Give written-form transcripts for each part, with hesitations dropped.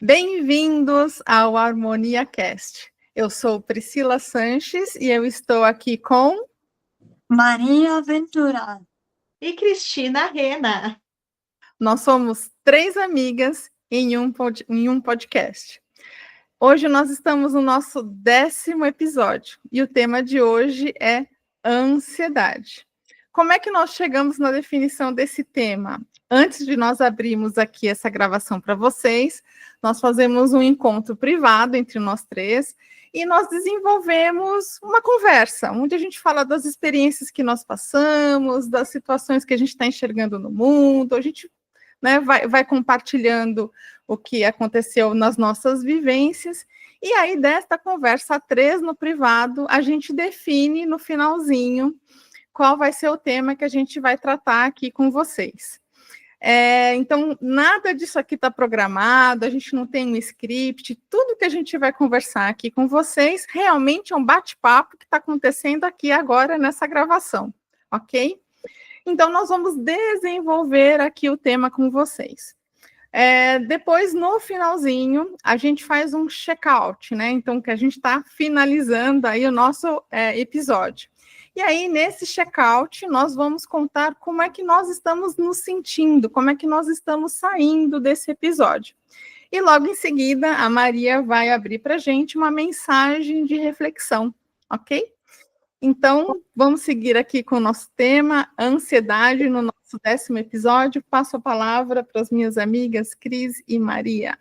Bem-vindos ao Harmonia Cast. Eu sou Priscila Sanches e eu estou aqui com Maria Ventura e Cristina Rena. Nós somos 3 amigas em um podcast. Hoje nós estamos no nosso 10º episódio e o tema de hoje é ansiedade. Como é que nós chegamos na definição desse tema? Antes de nós abrirmos aqui essa gravação para vocês, nós fazemos um encontro privado entre nós 3 e nós desenvolvemos uma conversa, onde a gente fala das experiências que nós passamos, das situações que a gente está enxergando no mundo, a gente vai compartilhando o que aconteceu nas nossas vivências, e aí desta conversa a 3 no privado, a gente define no finalzinho qual vai ser o tema que a gente vai tratar aqui com vocês. Então, nada disso aqui está programado, a gente não tem um script, tudo que a gente vai conversar aqui com vocês realmente é um bate-papo que está acontecendo aqui agora nessa gravação, ok? Então, nós vamos desenvolver aqui o tema com vocês. Depois, no finalzinho, a gente faz um check-out, né? Então, que a gente está finalizando aí o nosso episódio. E aí, nesse check-out, nós vamos contar como é que nós estamos nos sentindo, como é que nós estamos saindo desse episódio. E logo em seguida, a Maria vai abrir para a gente uma mensagem de reflexão, ok? Então, vamos seguir aqui com o nosso tema, ansiedade, no nosso 10º episódio. Passo a palavra para as minhas amigas Cris e Maria.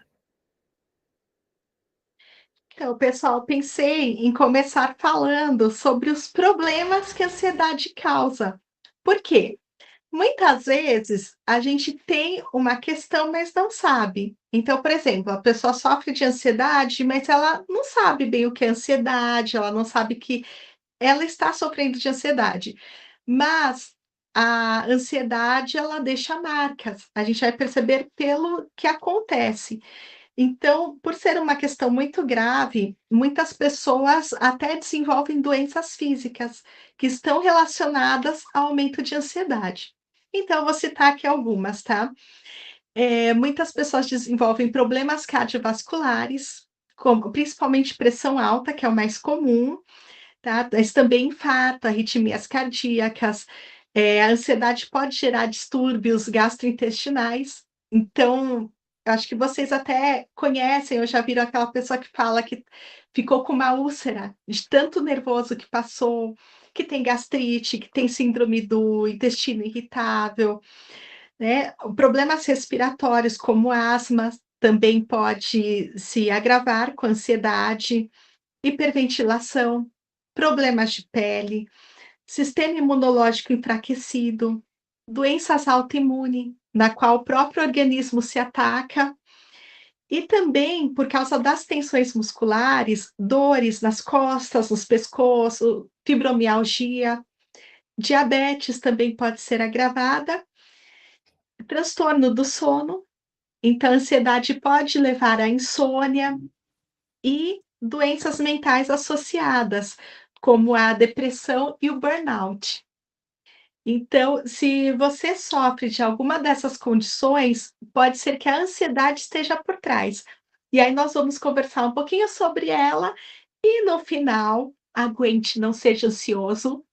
Então, pessoal, pensei em começar falando sobre os problemas que a ansiedade causa. Por quê? Muitas vezes a gente tem uma questão, mas não sabe. Então, por exemplo, a pessoa sofre de ansiedade, mas ela não sabe bem o que é ansiedade, ela não sabe que ela está sofrendo de ansiedade. Mas a ansiedade, ela deixa marcas. A gente vai perceber pelo que acontece. Então, por ser uma questão muito grave, muitas pessoas até desenvolvem doenças físicas que estão relacionadas ao aumento de ansiedade. Então, eu vou citar aqui algumas, tá? Muitas pessoas desenvolvem problemas cardiovasculares, como principalmente pressão alta, que é o mais comum, tá? Mas também infarto, arritmias cardíacas, a ansiedade pode gerar distúrbios gastrointestinais. Então, eu acho que vocês até conhecem, ou já viram aquela pessoa que fala que ficou com uma úlcera de tanto nervoso que passou, que tem gastrite, que tem síndrome do intestino irritável, né? Problemas respiratórios, como asma, também pode se agravar com ansiedade, hiperventilação, problemas de pele, sistema imunológico enfraquecido, doenças autoimunes, na qual o próprio organismo se ataca, e também, por causa das tensões musculares, dores nas costas, nos pescoços, fibromialgia, diabetes também pode ser agravada, transtorno do sono, então a ansiedade pode levar à insônia e doenças mentais associadas, como a depressão e o burnout. Então, se você sofre de alguma dessas condições, pode ser que a ansiedade esteja por trás. E aí nós vamos conversar um pouquinho sobre ela e no final, aguente, não seja ansioso.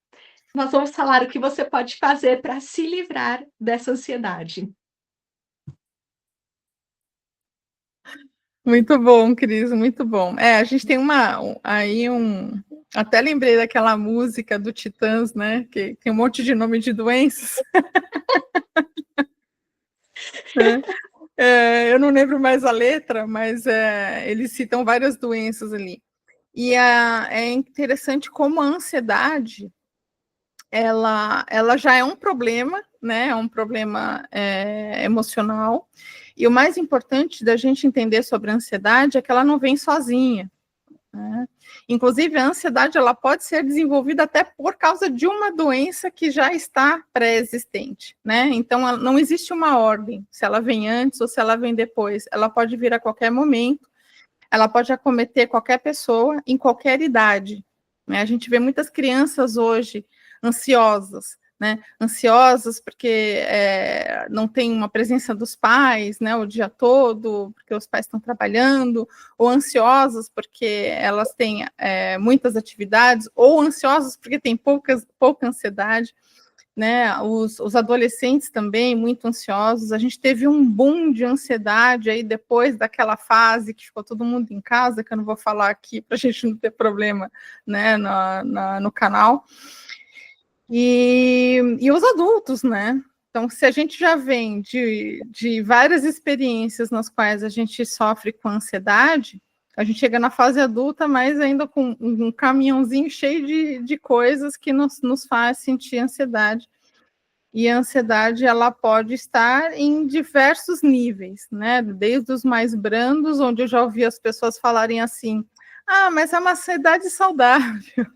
Nós vamos falar o que você pode fazer para se livrar dessa ansiedade. Muito bom, Cris, muito bom. A gente tem até lembrei daquela música do Titãs, né? Que tem um monte de nome de doenças. Eu não lembro mais a letra, mas eles citam várias doenças ali. E é interessante como a ansiedade, ela já é um problema, né? É um problema emocional. E o mais importante da gente entender sobre a ansiedade é que ela não vem sozinha, né? Inclusive, a ansiedade ela pode ser desenvolvida até por causa de uma doença que já está pré-existente, né? Então, não existe uma ordem, se ela vem antes ou se ela vem depois. Ela pode vir a qualquer momento, ela pode acometer qualquer pessoa em qualquer idade, né? A gente vê muitas crianças hoje ansiosas, né? Ansiosas porque não tem uma presença dos pais, né, o dia todo, porque os pais estão trabalhando, ou ansiosas porque elas têm muitas atividades, ou ansiosas porque tem pouca ansiedade, né? Os adolescentes também muito ansiosos. A gente teve um boom de ansiedade aí depois daquela fase que ficou todo mundo em casa, que eu não vou falar aqui para a gente não ter problema, né, no canal. E os adultos, né? Então, se a gente já vem de várias experiências nas quais a gente sofre com ansiedade, a gente chega na fase adulta, mas ainda com um caminhãozinho cheio de coisas que nos faz sentir ansiedade. E a ansiedade, ela pode estar em diversos níveis, né? Desde os mais brandos, onde eu já ouvi as pessoas falarem assim, mas é uma ansiedade saudável,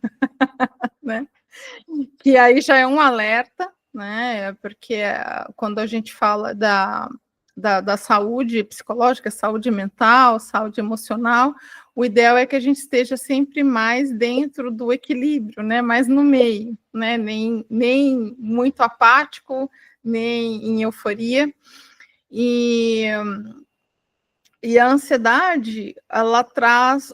né? Que aí já é um alerta, né? Porque quando a gente fala da saúde psicológica, saúde mental, saúde emocional, o ideal é que a gente esteja sempre mais dentro do equilíbrio, né? Mais no meio, né? Nem muito apático, nem em euforia. E a ansiedade, ela traz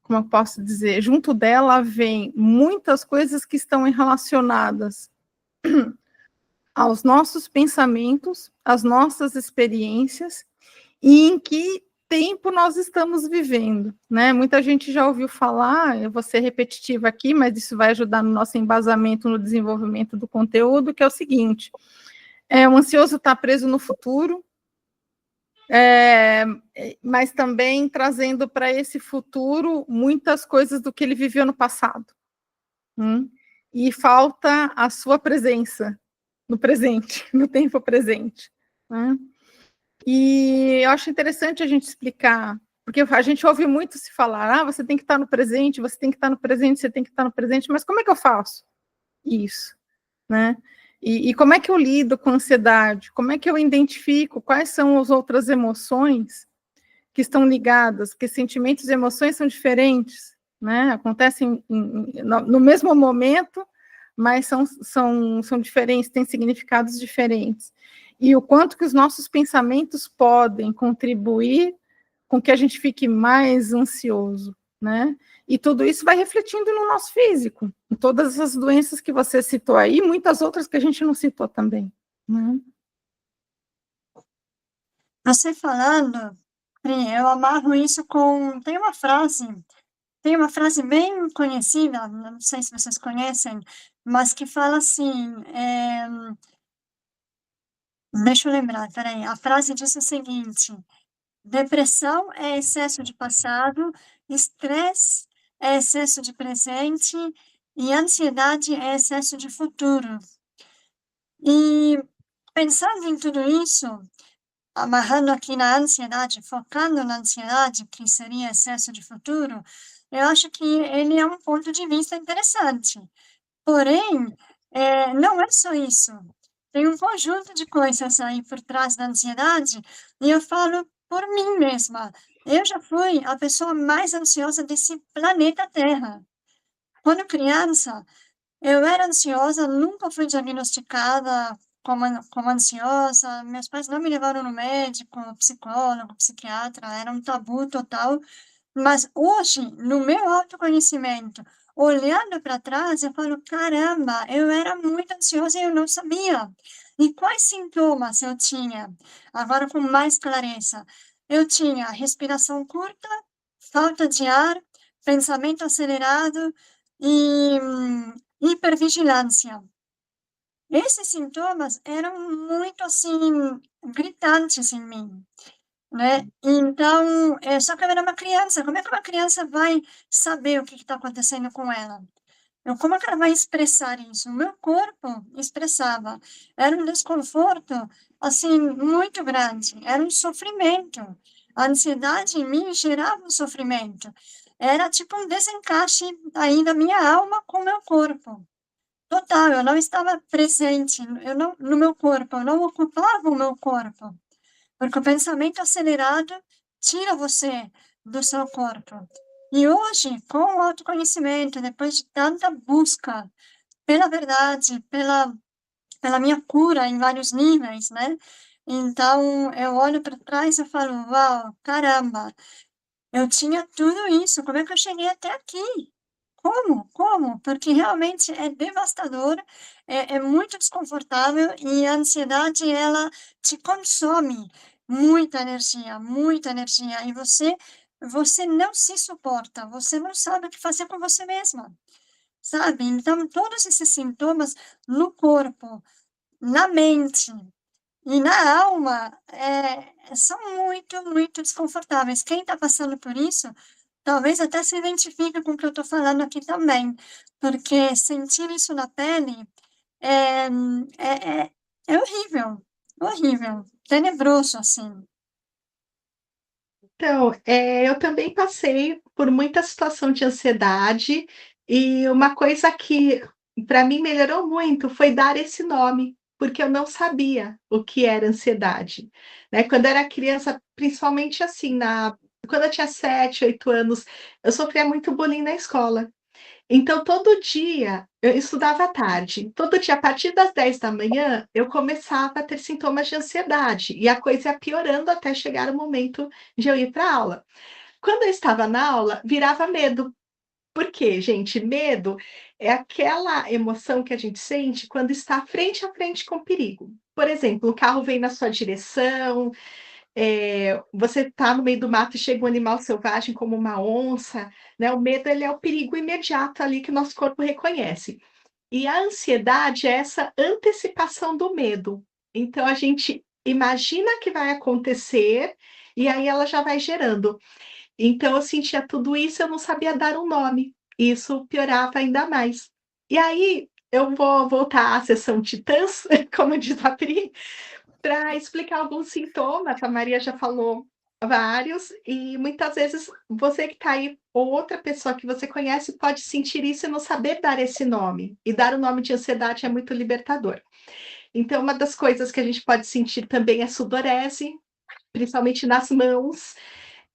como eu posso dizer, junto dela vem muitas coisas que estão relacionadas aos nossos pensamentos, às nossas experiências e em que tempo nós estamos vivendo, né? Muita gente já ouviu falar, eu vou ser repetitiva aqui, mas isso vai ajudar no nosso embasamento no desenvolvimento do conteúdo, que é o seguinte: o ansioso está preso no futuro, mas também trazendo para esse futuro muitas coisas do que ele viveu no passado. E falta a sua presença no presente, no tempo presente. E eu acho interessante a gente explicar, porque a gente ouve muito se falar, você tem que estar no presente, você tem que estar no presente, você tem que estar no presente, mas como é que eu faço isso, né? E como é que eu lido com a ansiedade? Como é que eu identifico quais são as outras emoções que estão ligadas? Porque sentimentos e emoções são diferentes, né? Acontecem no mesmo momento, mas são diferentes, têm significados diferentes. E o quanto que os nossos pensamentos podem contribuir com que a gente fique mais ansioso, né? E tudo isso vai refletindo no nosso físico, em todas as doenças que você citou aí, e muitas outras que a gente não citou também, né? Você falando, Pri, eu amarro isso com. Tem uma frase bem conhecida, não sei se vocês conhecem, mas que fala assim. Deixa eu lembrar, peraí. A frase diz o seguinte: depressão é excesso de passado, estresse é excesso de presente e ansiedade é excesso de futuro. E pensando em tudo isso, amarrando aqui na ansiedade, focando na ansiedade, que seria excesso de futuro, eu acho que ele é um ponto de vista interessante. Porém, não é só isso. Tem um conjunto de coisas aí por trás da ansiedade, e eu falo por mim mesma. Eu já fui a pessoa mais ansiosa desse planeta Terra. Quando criança, eu era ansiosa, nunca fui diagnosticada como ansiosa. Meus pais não me levaram no médico, psicólogo, psiquiatra, era um tabu total. Mas hoje, no meu autoconhecimento, olhando para trás, eu falo: caramba, eu era muito ansiosa e eu não sabia. E quais sintomas eu tinha? Agora, com mais clareza. Eu tinha respiração curta, falta de ar, pensamento acelerado e hipervigilância. Esses sintomas eram muito, assim, gritantes em mim, né? Então, só que eu era uma criança, como é que uma criança vai saber o que está acontecendo com ela? Como é que ela vai expressar isso? O meu corpo expressava. Era um desconforto, assim, muito grande. Era um sofrimento. A ansiedade em mim gerava um sofrimento. Era tipo um desencaixe aí da minha alma com o meu corpo. Total, eu não estava presente, no meu corpo, eu não ocupava o meu corpo. Porque o pensamento acelerado tira você do seu corpo. E hoje, com o autoconhecimento, depois de tanta busca pela verdade, pela minha cura em vários níveis, né? Então, eu olho para trás e falo: "Uau, caramba, eu tinha tudo isso, como é que eu cheguei até aqui? Como? Como?". Porque realmente é devastador, é muito desconfortável e a ansiedade ela te consome muita energia e você não se suporta, você não sabe o que fazer com você mesma, sabe. Então todos esses sintomas no corpo, na mente e na alma, são muito desconfortáveis. Quem está passando por isso, talvez até se identifique com o que eu estou falando aqui também, porque sentir isso na pele é é é é horrível, horrível, tenebroso, assim. Então, eu também passei por muita situação de ansiedade, e uma coisa que para mim melhorou muito foi dar esse nome, porque eu não sabia o que era ansiedade, né. Quando eu era criança, principalmente assim, quando eu tinha 7, 8 anos, eu sofria muito bullying na escola. Então todo dia eu estudava à tarde, todo dia a partir das 10 da manhã eu começava a ter sintomas de ansiedade, e a coisa ia piorando até chegar o momento de eu ir para a aula. Quando eu estava na aula, virava medo. Por quê, gente? Medo é aquela emoção que a gente sente quando está frente a frente com o perigo. Por exemplo, o carro vem na sua direção, você está no meio do mato e chega um animal selvagem como uma onça, né, o medo ele é o perigo imediato ali que o nosso corpo reconhece. E a ansiedade é essa antecipação do medo. Então a gente imagina que vai acontecer, e aí ela já vai gerando. Então eu sentia tudo isso, eu não sabia dar um nome, e isso piorava ainda mais. E aí eu vou voltar à sessão titãs, como diz a Pri, para explicar alguns sintomas, a Maria já falou vários, e muitas vezes você que está aí, ou outra pessoa que você conhece, pode sentir isso e não saber dar esse nome, e dar o nome de ansiedade é muito libertador. Então uma das coisas que a gente pode sentir também é sudorese, principalmente nas mãos,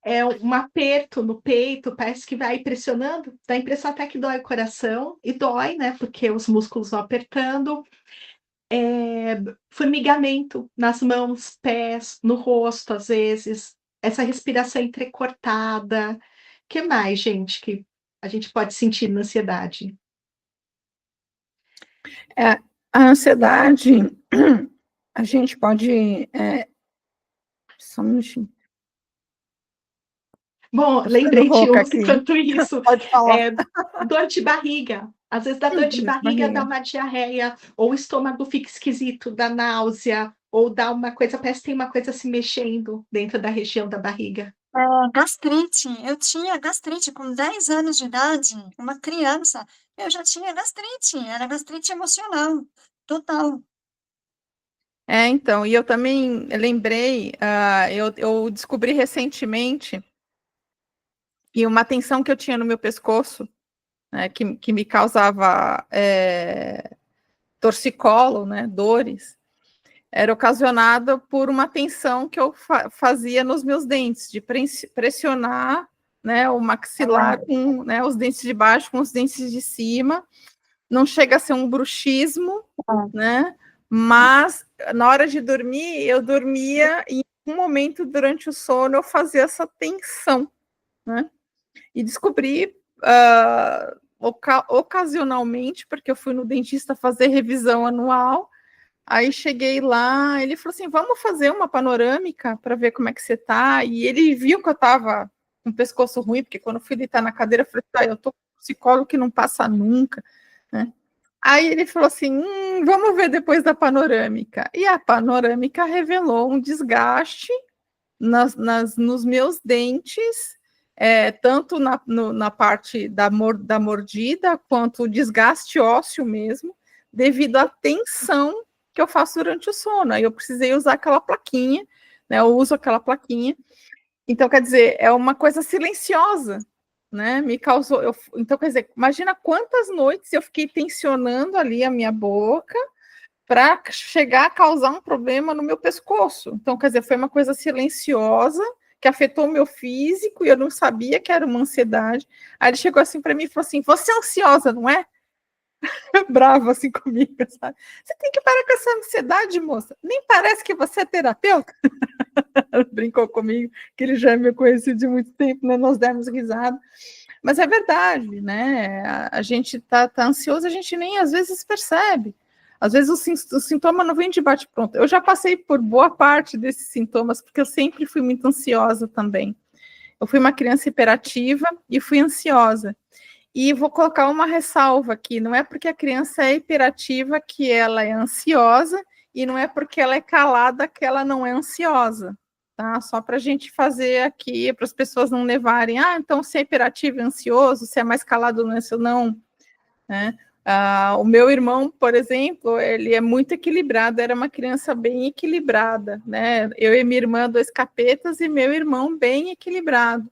é um aperto no peito, parece que vai pressionando, dá a impressão até que dói o coração, e dói, né, porque os músculos vão apertando. Formigamento nas mãos, pés, no rosto, às vezes, essa respiração entrecortada. Que mais, gente, que a gente pode sentir na ansiedade? É, a ansiedade, a gente pode. Só um minutinho, Bom, tô ficando lembrei de rouca uns aqui. enquanto isso, Pode falar. eh, dor de barriga. Às vezes dá dor de Dor de barriga, dá barriga. uma diarreia, ou o estômago fica esquisito, dá náusea, ou dá uma coisa, parece que tem uma coisa se mexendo dentro da região da barriga. Gastrite, eu tinha gastrite com 10 anos de idade, uma criança, eu já tinha gastrite, era gastrite emocional, total. Então, e eu também lembrei, eu descobri recentemente que uma tensão que eu tinha no meu pescoço, né, que me causava torcicolo, né, dores, era ocasionada por uma tensão que eu fazia nos meus dentes, de pressionar, né, o maxilar com, né, os dentes de baixo com os dentes de cima. Não chega a ser um bruxismo, né? Mas na hora de dormir, eu dormia e em um momento durante o sono eu fazia essa tensão, né? E descobri ocasionalmente, porque eu fui no dentista fazer revisão anual. Aí cheguei lá, ele falou assim: vamos fazer uma panorâmica para ver como é que você tá. E ele viu que eu tava com o pescoço ruim, porque quando eu fui deitar na cadeira, eu falei: eu tô com um psicólogo que não passa nunca, né? Aí ele falou assim: vamos ver depois da panorâmica. E a panorâmica revelou um desgaste nos meus dentes, tanto na parte da mordida, quanto o desgaste ósseo mesmo, devido à tensão que eu faço durante o sono. Aí eu precisei usar aquela plaquinha, né? Eu uso aquela plaquinha. Então, quer dizer, é uma coisa silenciosa, né? Me causou. Então, quer dizer, imagina quantas noites eu fiquei tensionando ali a minha boca para chegar a causar um problema no meu pescoço. Então, quer dizer, foi uma coisa silenciosa que afetou o meu físico e eu não sabia que era uma ansiedade. Aí ele chegou assim para mim e falou assim: "Você é ansiosa, não é?" bravo assim comigo, sabe? Você tem que parar com essa ansiedade, moça. Nem parece que você é terapeuta. Brincou comigo, que ele já me conhecia de muito tempo, né? Nós demos risada. Mas é verdade, né? A gente tá ansioso, a gente nem às vezes percebe. Às vezes o sintoma não vem de bate-pronto. Eu já passei por boa parte desses sintomas, porque eu sempre fui muito ansiosa também. Eu fui uma criança hiperativa e fui ansiosa. E vou colocar uma ressalva aqui: não é porque a criança é hiperativa que ela é ansiosa, e não é porque ela é calada que ela não é ansiosa, tá? Só para a gente fazer aqui, para as pessoas não levarem, então se é hiperativo e ansioso, se é mais calado não é ansioso, não, né? O meu irmão, por exemplo, ele é muito equilibrado, era uma criança bem equilibrada, né? Eu e minha irmã, 2 capetas, e meu irmão bem equilibrado.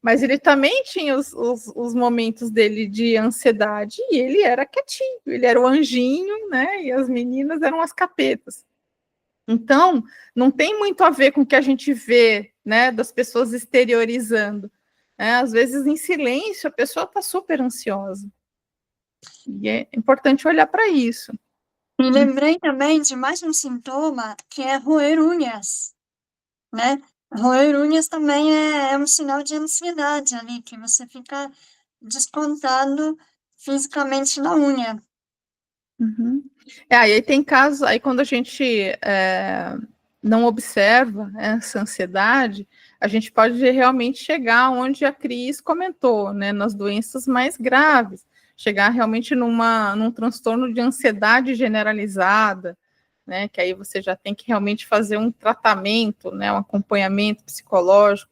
Mas ele também tinha os momentos dele de ansiedade, e ele era quietinho, ele era o anjinho, né? E as meninas eram as capetas. Então, não tem muito a ver com o que a gente vê, né? Das pessoas exteriorizando. Às vezes, em silêncio, a pessoa está super ansiosa. E é importante olhar para isso. E lembrei também de mais um sintoma, que é roer unhas, né? Roer unhas também é um sinal de ansiedade ali, que você fica descontando fisicamente na unha. Uhum. Aí tem casos, aí quando a gente não observa essa ansiedade, a gente pode realmente chegar onde a Cris comentou, né, nas doenças mais graves, chegar realmente num transtorno de ansiedade generalizada, né, que aí você já tem que realmente fazer um tratamento, né, um acompanhamento psicológico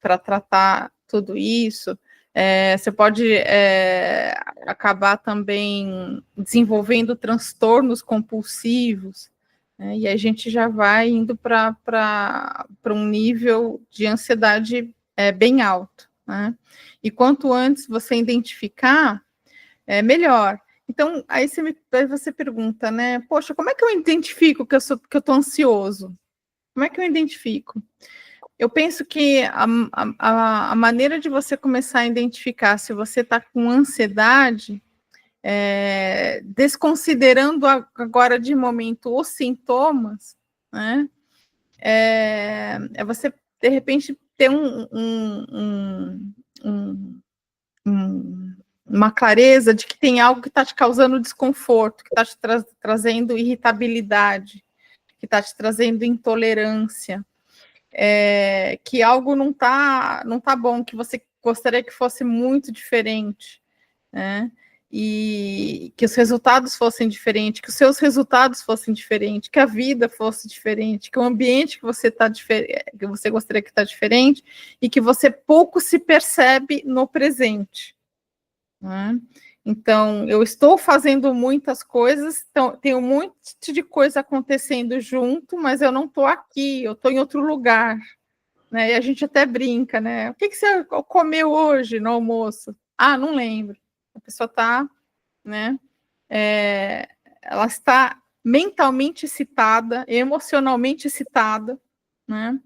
para tratar tudo isso. Você pode acabar também desenvolvendo transtornos compulsivos, né, e a gente já vai indo para um nível de ansiedade bem alto, né? E quanto antes você identificar, melhor. Então, aí você pergunta, né? Poxa, como é que eu identifico que eu estou ansioso? Como é que eu identifico? Eu penso que a maneira de você começar a identificar se você está com ansiedade, desconsiderando agora de momento os sintomas, né? Você, de repente, ter uma clareza de que tem algo que está te causando desconforto, que está te trazendo irritabilidade, que está te trazendo intolerância. Que algo não tá bom, que você gostaria que fosse muito diferente, né? E que os resultados fossem diferentes, que os seus resultados fossem diferentes, que a vida fosse diferente, que o ambiente que você que você gostaria que está diferente, e que você pouco se percebe no presente, né? Então, eu estou fazendo muitas coisas, então, tem um monte de coisa acontecendo junto, mas eu não estou aqui, eu estou em outro lugar, né? E a gente até brinca, né? O que você comeu hoje no almoço? Não lembro. A pessoa está, né? Ela está mentalmente excitada, emocionalmente excitada, né?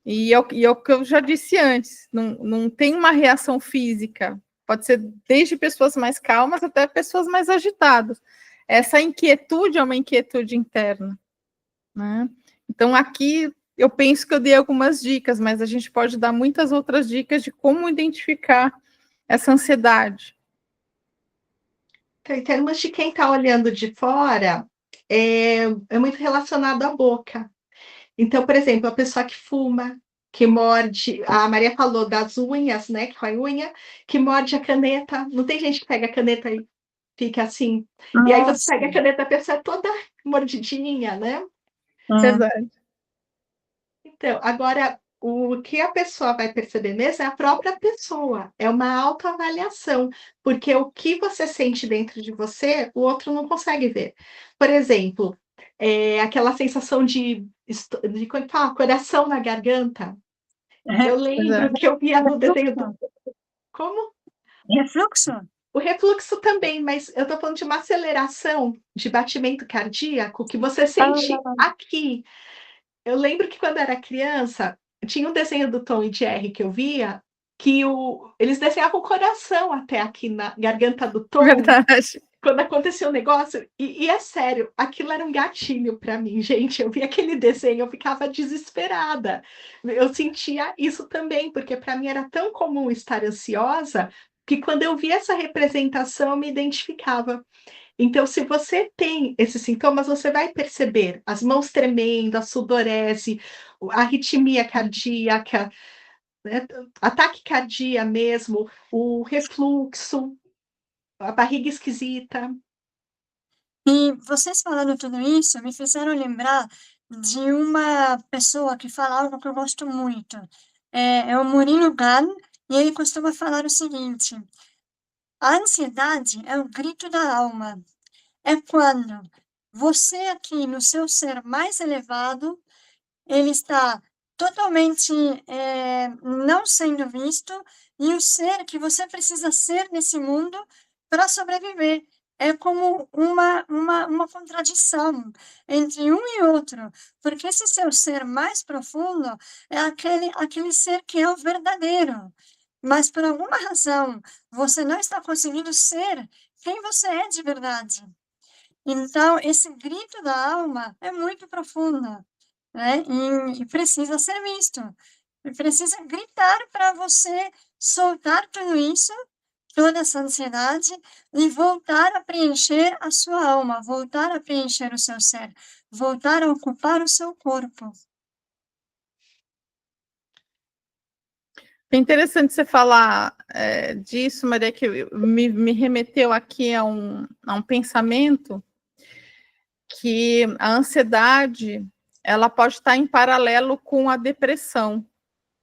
E é o que eu já disse antes, não tem uma reação física, pode ser desde pessoas mais calmas até pessoas mais agitadas. Essa inquietude é uma inquietude interna, né? Então, aqui eu penso que eu dei algumas dicas, mas a gente pode dar muitas outras dicas de como identificar essa ansiedade. Então, em termos de quem está olhando de fora, é muito relacionado à boca. Então, por exemplo, a pessoa que fuma, que morde, a Maria falou das unhas, né, que rói unha, que morde a caneta. Não tem gente que pega a caneta e fica assim. E aí você pega a caneta, a pessoa é toda mordidinha, né? Verdade. Então, agora, o que a pessoa vai perceber mesmo é a própria pessoa, é uma autoavaliação, porque o que você sente dentro de você, o outro não consegue ver. Por exemplo, aquela sensação como é que fala? Coração na garganta. Eu lembro que eu via no desenho do... Como? Refluxo? O refluxo também, mas eu estou falando de uma aceleração de batimento cardíaco que você sente aqui. Eu lembro que quando era criança, tinha um desenho do Tom e Jerry que eu via, que eles desenhavam o coração até aqui na garganta do Tom, Verdade. quando aconteceu o negócio, e é sério, aquilo era um gatilho para mim, gente. Eu vi aquele desenho, eu ficava desesperada. Eu sentia isso também, porque para mim era tão comum estar ansiosa, que quando eu via essa representação, eu me identificava. Então, se você tem esses sintomas, você vai perceber as mãos tremendo, a sudorese, a arritmia cardíaca, né, a taquicardia mesmo, o refluxo, a barriga esquisita. E vocês falando tudo isso me fizeram lembrar de uma pessoa que fala algo que eu gosto muito. É o Murilo Gun, e ele costuma falar o seguinte: a ansiedade é o grito da alma. É quando você aqui no seu ser mais elevado, ele está totalmente, não sendo visto, e o ser que você precisa ser nesse mundo para sobreviver. É como uma contradição entre um e outro, porque esse seu ser mais profundo é aquele ser que é o verdadeiro, mas por alguma razão você não está conseguindo ser quem você é de verdade. Então, esse grito da alma é muito profundo, né? E precisa ser visto. E precisa gritar para você soltar tudo isso, toda essa ansiedade, e voltar a preencher a sua alma, voltar a preencher o seu ser, voltar a ocupar o seu corpo. É interessante você falar disso, Maria, que me remeteu aqui a um pensamento que a ansiedade ela pode estar em paralelo com a depressão,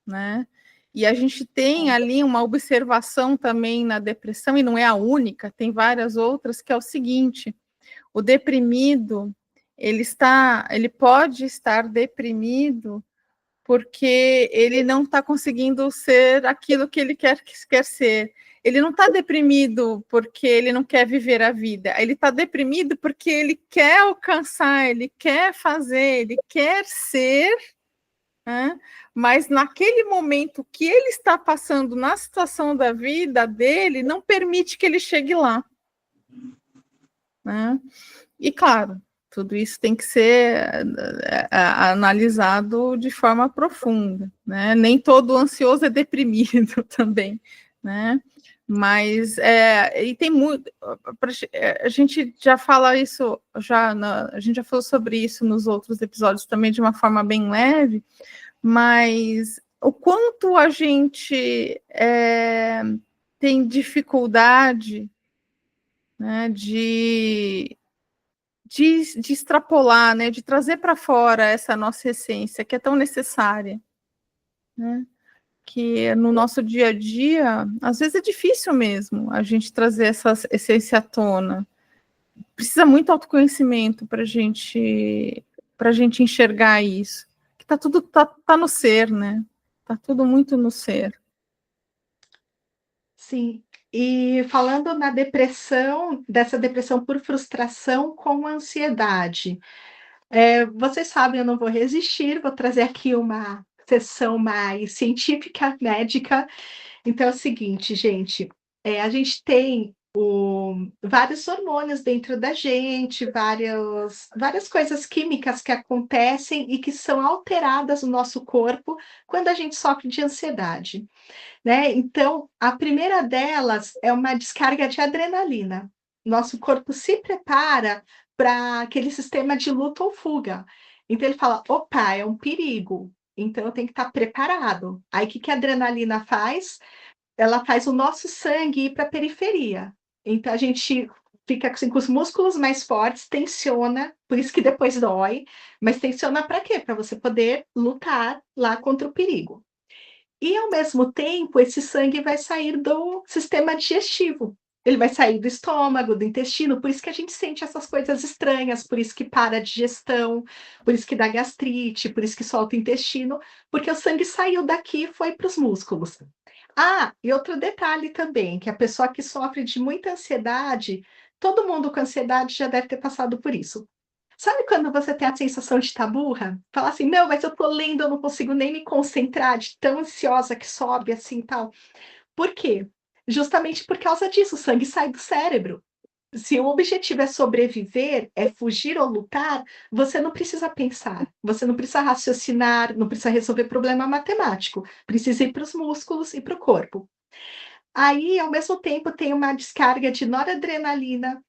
né? E a gente tem ali uma observação também na depressão, e não é a única, tem várias outras, que é o seguinte: o deprimido, ele pode estar deprimido porque ele não está conseguindo ser aquilo que ele quer ser. Ele não está deprimido porque ele não quer viver a vida. Ele está deprimido porque ele quer alcançar, ele quer fazer, ele quer ser, né? Mas naquele momento que ele está passando na situação da vida dele, não permite que ele chegue lá, né? E claro, tudo isso tem que ser analisado de forma profunda, né? Nem todo ansioso é deprimido também, né? Mas e tem muito. A gente já fala isso, a gente já falou sobre isso nos outros episódios também de uma forma bem leve, mas o quanto a gente tem dificuldade, né, de extrapolar, né, de trazer para fora essa nossa essência, que é tão necessária, né? Que no nosso dia a dia, às vezes é difícil mesmo a gente trazer essa essência à tona. Precisa muito autoconhecimento para gente enxergar isso. Que tá tudo tá no ser, né? Tá tudo muito no ser. Sim. E falando na depressão, dessa depressão por frustração com ansiedade, vocês sabem, eu não vou resistir, vou trazer aqui uma sessão mais científica, médica. Então é o seguinte, gente, a gente tem vários hormônios dentro da gente, várias coisas químicas que acontecem e que são alteradas no nosso corpo quando a gente sofre de ansiedade, né? Então, a primeira delas é uma descarga de adrenalina. Nosso corpo se prepara para aquele sistema de luta ou fuga. Então ele fala: "Opa, é um perigo, então eu tenho que estar preparado". Aí o que que a adrenalina faz? Ela faz o nosso sangue ir para a periferia. Então a gente fica assim com os músculos mais fortes, tensiona, por isso que depois dói, mas tensiona para quê? Para você poder lutar lá contra o perigo. E ao mesmo tempo, esse sangue vai sair do sistema digestivo. Ele vai sair do estômago, do intestino, por isso que a gente sente essas coisas estranhas, por isso que para a digestão, por isso que dá gastrite, por isso que solta o intestino, porque o sangue saiu daqui e foi para os músculos. Ah, e outro detalhe também, que a pessoa que sofre de muita ansiedade, todo mundo com ansiedade já deve ter passado por isso. Sabe quando você tem a sensação de estar burra? Fala assim: "Não, mas eu tô lendo, eu não consigo nem me concentrar de tão ansiosa que sobe assim e tal". Por quê? Justamente por causa disso, o sangue sai do cérebro. Se o objetivo é sobreviver, é fugir ou lutar, você não precisa pensar, você não precisa raciocinar, não precisa resolver problema matemático, precisa ir para os músculos e para o corpo. Aí, ao mesmo tempo, tem uma descarga de noradrenalina,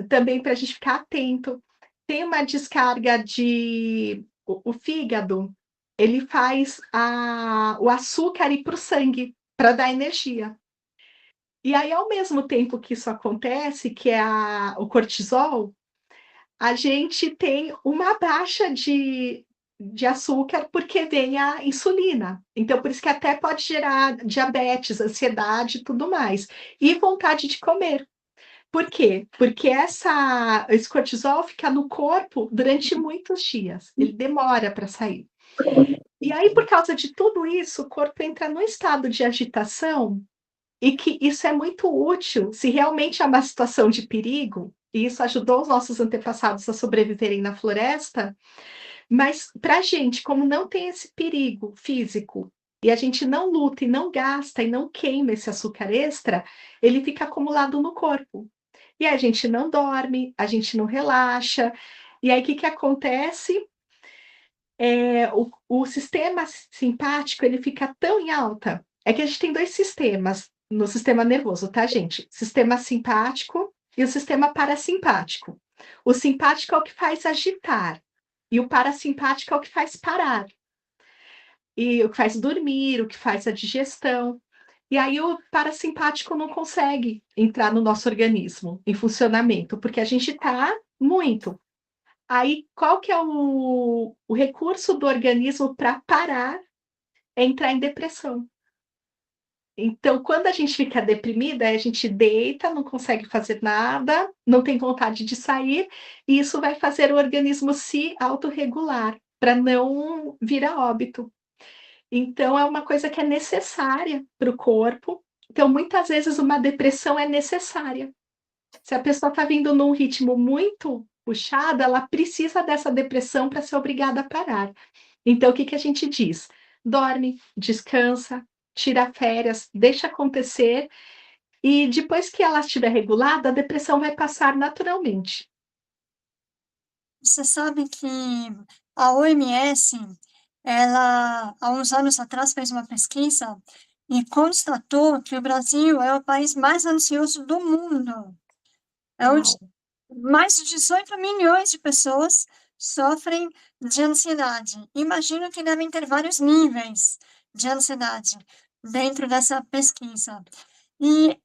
também para a gente ficar atento. Tem uma descarga de o fígado, ele faz o açúcar ir para o sangue, para dar energia. E aí, ao mesmo tempo que isso acontece, que é o cortisol, a gente tem uma baixa de açúcar, porque vem a insulina. Então, por isso que até pode gerar diabetes, ansiedade e tudo mais. E vontade de comer. Por quê? Porque esse cortisol fica no corpo durante muitos dias, ele demora para sair. E aí, por causa de tudo isso, o corpo entra num estado de agitação, e que isso é muito útil se realmente é uma situação de perigo, e isso ajudou os nossos antepassados a sobreviverem na floresta, mas para a gente, como não tem esse perigo físico, e a gente não luta e não gasta e não queima esse açúcar extra, ele fica acumulado no corpo. E a gente não dorme, a gente não relaxa, e aí o que que acontece? O sistema simpático, ele fica tão em alta, é que a gente tem 2 sistemas no sistema nervoso, tá, gente? Sistema simpático e o sistema parasimpático. O simpático é o que faz agitar, e o parasimpático é o que faz parar, e o que faz dormir, o que faz a digestão. E aí o parasimpático não consegue entrar no nosso organismo em funcionamento, porque a gente está muito. Aí, qual que é o recurso do organismo para parar? É entrar em depressão. Então, quando a gente fica deprimida, a gente deita, não consegue fazer nada, não tem vontade de sair, e isso vai fazer o organismo se autorregular, para não vir a óbito. Então, é uma coisa que é necessária para o corpo. Então, muitas vezes, uma depressão é necessária. Se a pessoa está vindo num ritmo muito puxado, ela precisa dessa depressão para ser obrigada a parar. Então, o que que a gente diz? Dorme, descansa, tira férias, deixa acontecer, e depois que ela estiver regulada, a depressão vai passar naturalmente. Você sabe que a OMS, ela, há uns anos atrás, fez uma pesquisa e constatou que o Brasil é o país mais ansioso do mundo. É onde Uau! mais de 18 milhões de pessoas sofrem de ansiedade. Imagino que devem ter vários níveis de ansiedade dentro dessa pesquisa. E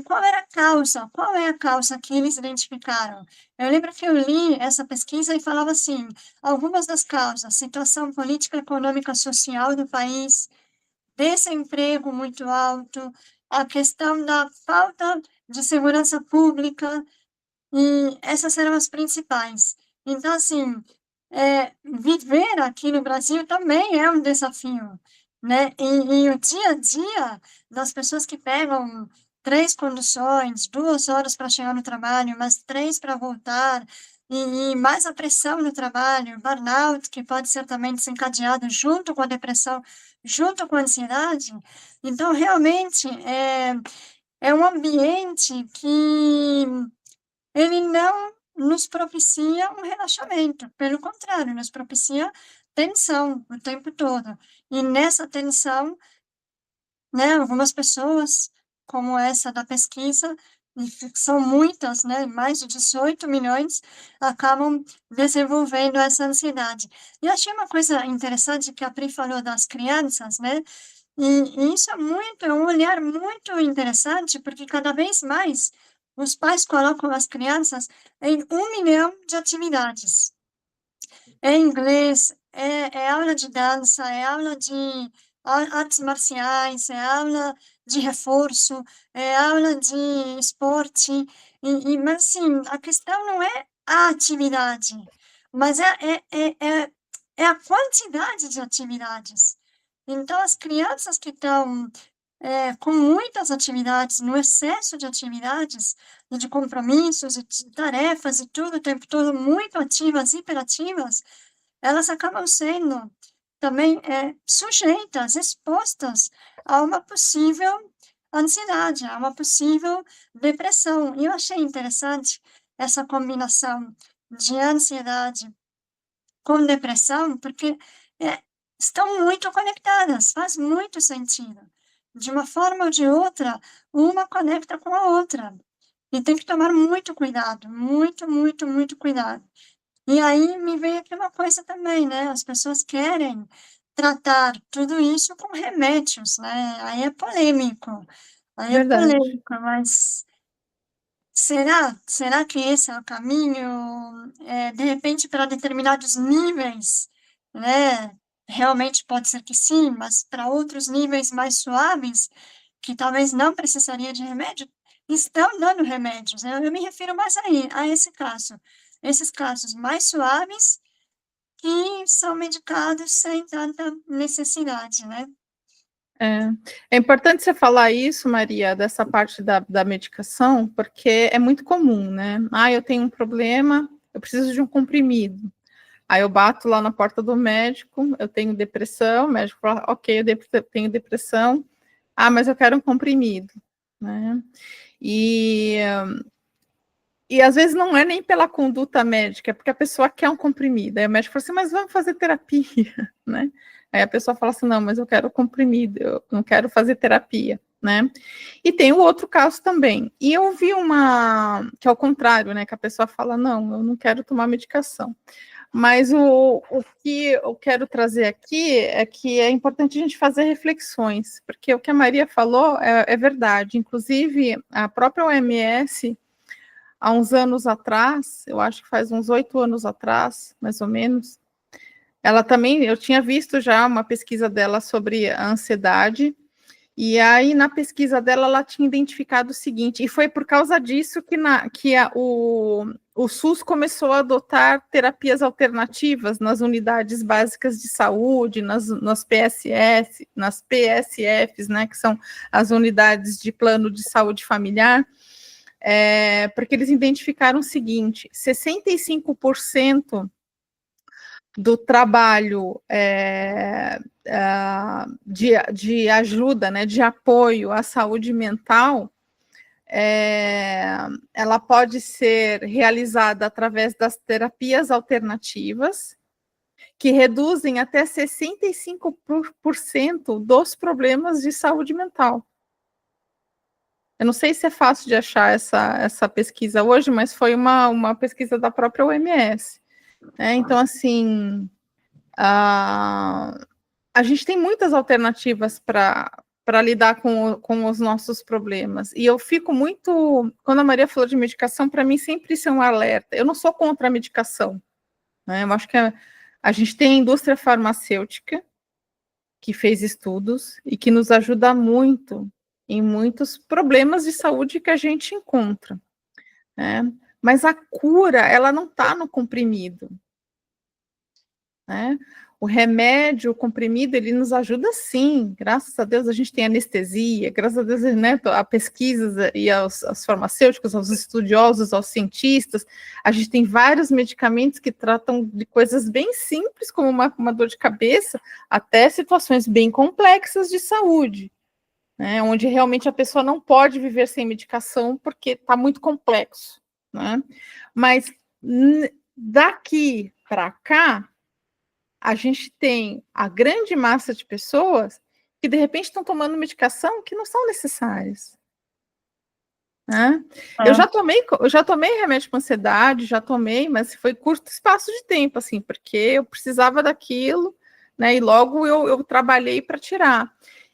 qual era a causa? Qual é a causa que eles identificaram? Eu lembro que eu li essa pesquisa e falava assim: algumas das causas, situação política, econômica, social do país, desemprego muito alto, a questão da falta de segurança pública, e essas eram as principais. Então, assim, viver aqui no Brasil também é um desafio, né? E o dia a dia das pessoas que pegam 3 conduções, 2 horas para chegar no trabalho, mais 3 para voltar, e mais a pressão no trabalho, burnout, que pode ser também desencadeado junto com a depressão, junto com a ansiedade. Então, realmente, é um ambiente que ele não nos propicia um relaxamento, pelo contrário, nos propicia tensão o tempo todo. E nessa tensão, né, algumas pessoas, como essa da pesquisa, e que são muitas, né, mais de 18 milhões, acabam desenvolvendo essa ansiedade. E achei uma coisa interessante que a Pri falou das crianças, né, e isso é um olhar muito interessante, porque cada vez mais os pais colocam as crianças em 1 milhão de atividades. É inglês, é aula de dança, é aula de artes marciais, é aula de reforço, é aula de esporte, mas assim, a questão não é a atividade, mas é a quantidade de atividades. Então, as crianças que estão com muitas atividades, no excesso de atividades, e de compromissos, e de tarefas, e tudo o tempo todo muito ativas, hiperativas, elas acabam sendo também sujeitas, expostas a uma possível ansiedade, a uma possível depressão. E eu achei interessante essa combinação de ansiedade com depressão, porque estão muito conectadas, faz muito sentido. De uma forma ou de outra, uma conecta com a outra. E tem que tomar muito cuidado, muito, muito, muito cuidado. E aí me veio aqui uma coisa também, né? As pessoas querem tratar tudo isso com remédios, né? Aí é Verdade. polêmico, mas será que esse é o caminho? De repente, para determinados níveis, né? Realmente pode ser que sim, mas para outros níveis mais suaves, que talvez não precisaria de remédio, estão dando remédios. Eu me refiro mais aí, a esse caso. Esses casos mais suaves que são medicados sem tanta necessidade, né? É importante você falar isso, Maria, dessa parte da medicação, porque é muito comum, né? Ah, eu tenho um problema, eu preciso de um comprimido. Aí eu bato lá na porta do médico, eu tenho depressão, o médico fala, ok, eu tenho depressão, mas eu quero um comprimido, né? E às vezes não é nem pela conduta médica, é porque a pessoa quer um comprimido. Aí o médico fala assim, mas vamos fazer terapia, né? Aí a pessoa fala assim, não, mas eu quero comprimido, eu não quero fazer terapia, né? E tem o outro caso também. E eu vi que é o contrário, né? Que a pessoa fala, não, eu não quero tomar medicação. Mas o que eu quero trazer aqui é que é importante a gente fazer reflexões, porque o que a Maria falou é verdade. Inclusive, a própria OMS, há uns anos atrás, eu acho que faz uns 8 anos atrás, mais ou menos, ela também, eu tinha visto já uma pesquisa dela sobre a ansiedade, e aí na pesquisa dela ela tinha identificado o seguinte, e foi por causa disso que o SUS começou a adotar terapias alternativas nas unidades básicas de saúde, nas PSFs, né, que são as unidades de plano de saúde familiar, porque eles identificaram o seguinte, 65% do trabalho de ajuda, né, de apoio à saúde mental, ela pode ser realizada através das terapias alternativas, que reduzem até 65% dos problemas de saúde mental. Eu não sei se é fácil de achar essa pesquisa hoje, mas foi uma pesquisa da própria OMS. Então, assim, a gente tem muitas alternativas para lidar com os nossos problemas. E eu fico muito... Quando a Maria falou de medicação, para mim sempre isso é um alerta. Eu não sou contra a medicação, né? Eu acho que a gente tem a indústria farmacêutica, que fez estudos e que nos ajuda muito em muitos problemas de saúde que a gente encontra, né? Mas a cura, ela não está no comprimido, né? O remédio, o comprimido, ele nos ajuda sim, graças a Deus a gente tem anestesia, graças a Deus, né, a pesquisas e aos farmacêuticos, aos estudiosos, aos cientistas, a gente tem vários medicamentos que tratam de coisas bem simples, como uma dor de cabeça, até situações bem complexas de saúde, né, onde realmente a pessoa não pode viver sem medicação porque está muito complexo, né? Mas daqui para cá, a gente tem a grande massa de pessoas que, de repente, estão tomando medicação que não são necessárias, né? Eu já tomei remédio para ansiedade, já tomei, mas foi curto espaço de tempo, assim, porque eu precisava daquilo, né? E logo eu trabalhei para tirar.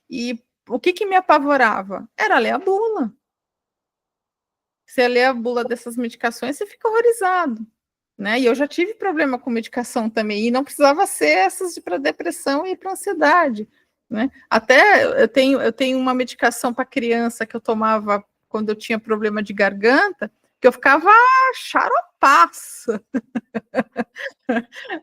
E o que me apavorava? Era ler a bula. Você lê a bula dessas medicações, você fica horrorizado. Né? E eu já tive problema com medicação também, e não precisava ser essas para depressão e para ansiedade, né? Até eu tenho uma medicação para criança que eu tomava quando eu tinha problema de garganta, que eu ficava xaropaça.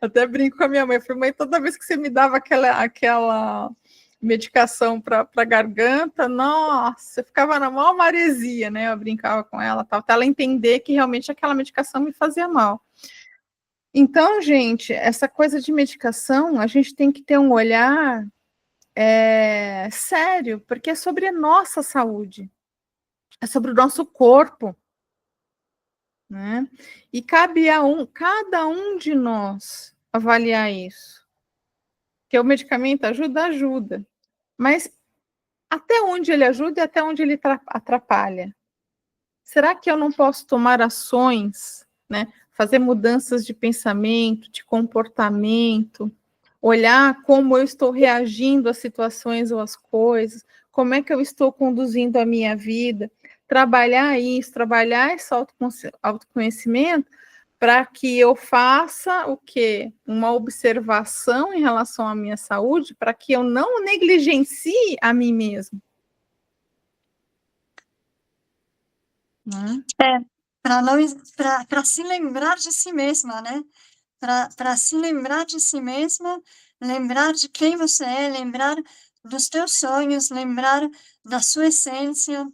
Até brinco com a minha mãe, falei, mãe, toda vez que você me dava aquela medicação para garganta, nossa, eu ficava na maior maresia, né? Eu brincava com ela, tal, até ela entender que realmente aquela medicação me fazia mal. Então, gente, essa coisa de medicação, a gente tem que ter um olhar sério, porque é sobre a nossa saúde, é sobre o nosso corpo, né? E cabe a cada um de nós avaliar isso. Que o medicamento ajuda, mas até onde ele ajuda e até onde ele atrapalha? Será que eu não posso tomar ações, né? Fazer mudanças de pensamento, de comportamento, olhar como eu estou reagindo às situações ou às coisas, como é que eu estou conduzindo a minha vida, trabalhar isso, trabalhar esse autoconhecimento para que eu faça o quê? Uma observação em relação à minha saúde, para que eu não negligencie a mim mesmo. Para se lembrar de si mesma, né? Para se lembrar de si mesma, lembrar de quem você é, lembrar dos teus sonhos, lembrar da sua essência,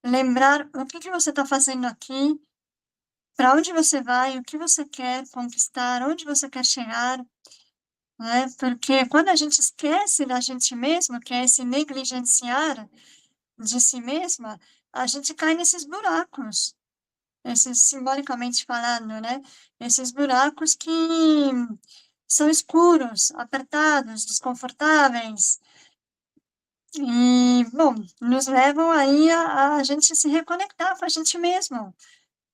lembrar o que você está fazendo aqui, para onde você vai, o que você quer conquistar, onde você quer chegar, né? Porque quando a gente esquece da gente mesma, que é esse negligenciar de si mesma, a gente cai nesses buracos, esses simbolicamente falando, né? Esses buracos que são escuros, apertados, desconfortáveis, e, bom, nos levam aí a gente se reconectar com a gente mesmo,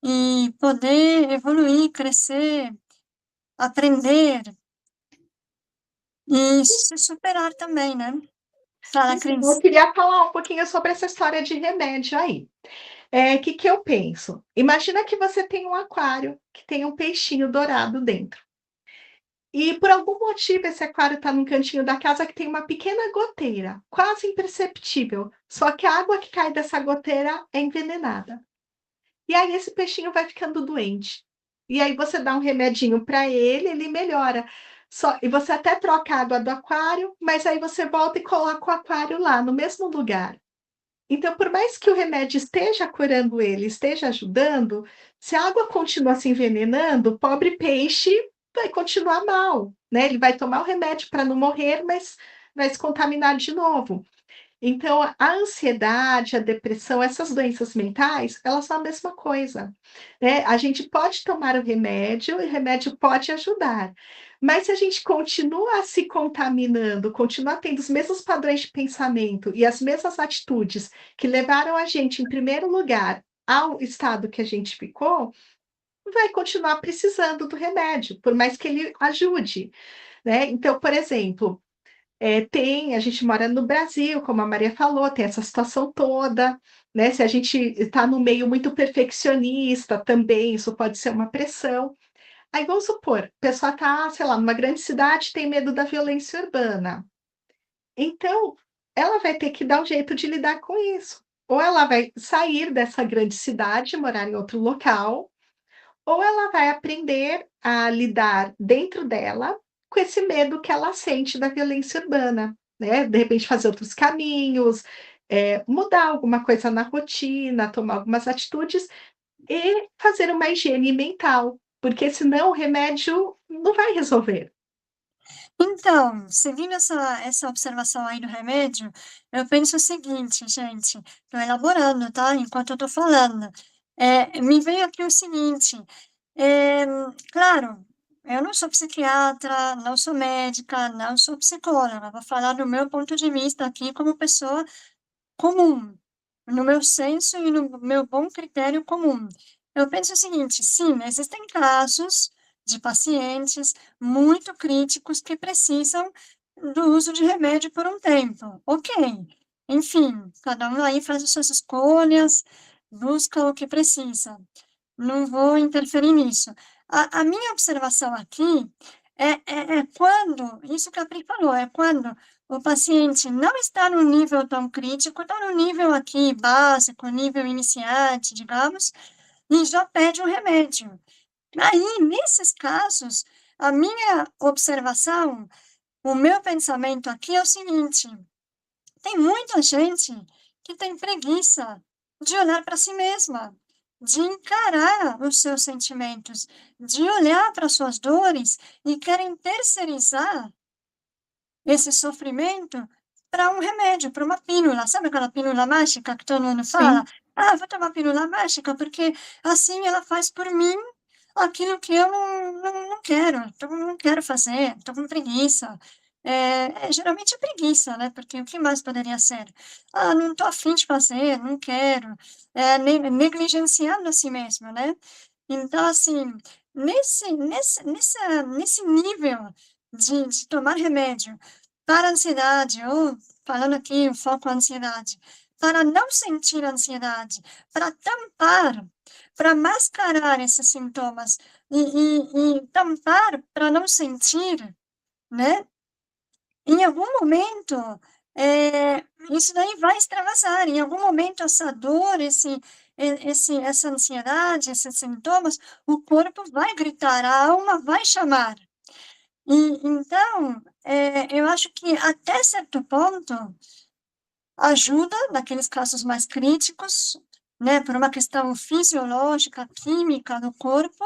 e poder evoluir, crescer, aprender, e se superar também, né? Fala, Então, eu Cris. queria falar um pouquinho sobre essa história de remédio aí. Que eu penso? Imagina que você tem um aquário que tem um peixinho dourado dentro. E por algum motivo esse aquário está num cantinho da casa que tem uma pequena goteira, quase imperceptível. Só que a água que cai dessa goteira é envenenada. E aí esse peixinho vai ficando doente. E aí você dá um remedinho para ele, ele melhora. E você até troca a água do aquário, mas aí você volta e coloca o aquário lá, no mesmo lugar. Então, por mais que o remédio esteja curando ele, esteja ajudando, se a água continua se envenenando, o pobre peixe vai continuar mal, né? Ele vai tomar o remédio para não morrer, mas vai se contaminar de novo. Então, a ansiedade, a depressão, essas doenças mentais, elas são a mesma coisa, né? A gente pode tomar o remédio pode ajudar, mas se a gente continua se contaminando, continua tendo os mesmos padrões de pensamento e as mesmas atitudes que levaram a gente, em primeiro lugar, ao estado que a gente ficou, vai continuar precisando do remédio, por mais que ele ajude, né? Então, por exemplo, a gente mora no Brasil, como a Maria falou, tem essa situação toda, né? Se a gente está no meio muito perfeccionista também, isso pode ser uma pressão. Aí vamos supor, a pessoa está, sei lá, numa grande cidade, tem medo da violência urbana. Então, ela vai ter que dar um jeito de lidar com isso. Ou ela vai sair dessa grande cidade, morar em outro local, ou ela vai aprender a lidar dentro dela com esse medo que ela sente da violência urbana, né? De repente fazer outros caminhos, mudar alguma coisa na rotina, tomar algumas atitudes e fazer uma higiene mental, porque senão o remédio não vai resolver. Então, seguindo essa observação aí do remédio, eu penso o seguinte, gente, estou elaborando, tá? Enquanto eu estou falando. Me veio aqui o seguinte, eh, claro, eu não sou psiquiatra, não sou médica, não sou psicóloga, vou falar do meu ponto de vista aqui como pessoa comum, no meu senso e no meu bom critério comum. Eu penso o seguinte: sim, existem casos de pacientes muito críticos que precisam do uso de remédio por um tempo. Ok. Enfim, cada um aí faz as suas escolhas, busca o que precisa. Não vou interferir nisso. A minha observação aqui é quando, isso que a Pri falou, é quando o paciente não está no nível tão crítico, está no nível aqui básico, nível iniciante, digamos, e já pede um remédio. Aí, nesses casos, a minha observação, o meu pensamento aqui é o seguinte: tem muita gente que tem preguiça de olhar para si mesma, de encarar os seus sentimentos, de olhar para suas dores e querem terceirizar esse sofrimento para um remédio, para uma pílula. Sabe aquela pílula mágica que todo mundo fala? Sim. Ah, vou tomar pílula mágica porque assim ela faz por mim aquilo que eu não quero, então não quero fazer, estou com preguiça. Geralmente é preguiça, né? Porque o que mais poderia ser? Ah, não estou afim de fazer, não quero. Negligenciando a si mesmo, né? Então, assim, nesse nível de tomar remédio para a ansiedade, ou falando aqui o foco ansiedade, para não sentir ansiedade, para tampar, para mascarar esses sintomas e tampar para não sentir, né? Em algum momento, isso daí vai extravasar, em algum momento essa dor, essa ansiedade, esses sintomas, o corpo vai gritar, a alma vai chamar. E então, eu acho que até certo ponto ajuda naqueles casos mais críticos, né, por uma questão fisiológica, química do corpo,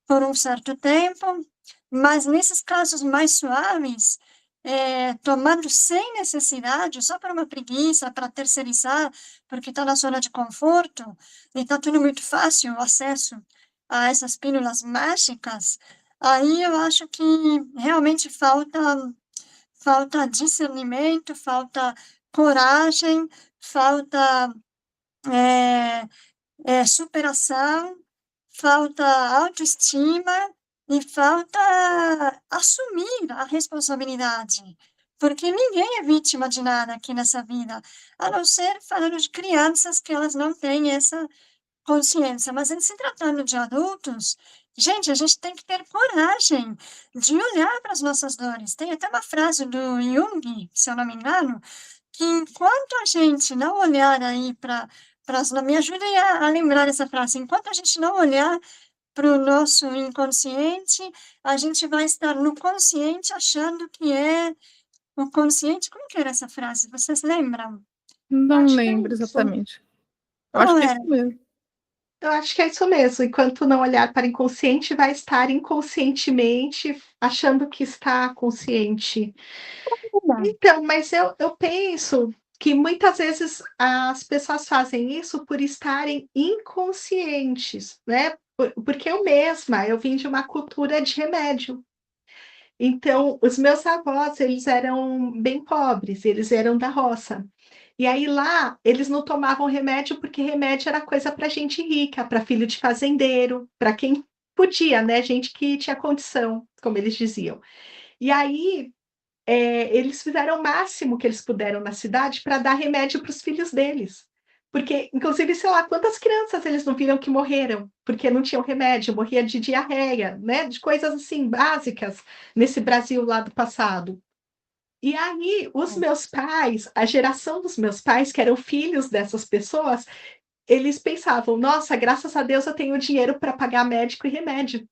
por um certo tempo, mas nesses casos mais suaves, tomando sem necessidade, só por uma preguiça, para terceirizar, porque está na zona de conforto, e está tudo muito fácil, o acesso a essas pílulas mágicas, aí eu acho que realmente falta discernimento, falta coragem, falta superação, falta autoestima e falta assumir a responsabilidade, porque ninguém é vítima de nada aqui nessa vida, a não ser falando de crianças que elas não têm essa consciência, mas em se tratando de adultos, gente, a gente tem que ter coragem de olhar para as nossas dores. Tem até uma frase do Jung, se eu não me engano, que enquanto a gente não olhar aí para me ajudem a lembrar essa frase, enquanto a gente não olhar para o nosso inconsciente, a gente vai estar no consciente achando que é o consciente. Como que era essa frase? Vocês lembram? Não Acho que é lembro isso. exatamente. Eu acho Qual que é era? isso mesmo. Eu acho que é isso mesmo. Enquanto não olhar para o inconsciente, vai estar inconscientemente achando que está consciente. Então, mas eu penso que muitas vezes as pessoas fazem isso por estarem inconscientes, né? Porque eu mesma, eu vim de uma cultura de remédio. Então, os meus avós, eles eram bem pobres, eles eram da roça. E aí lá, eles não tomavam remédio, porque remédio era coisa para gente rica, para filho de fazendeiro, para quem podia, né? Gente que tinha condição, como eles diziam. E aí, eles fizeram o máximo que eles puderam na cidade para dar remédio para os filhos deles. Porque, inclusive, sei lá, quantas crianças eles não viram que morreram, porque não tinham remédio, morria de diarreia, né? De coisas assim básicas nesse Brasil lá do passado. E aí, os meus pais, a geração dos meus pais, que eram filhos dessas pessoas, eles pensavam: nossa, graças a Deus eu tenho dinheiro para pagar médico e remédio.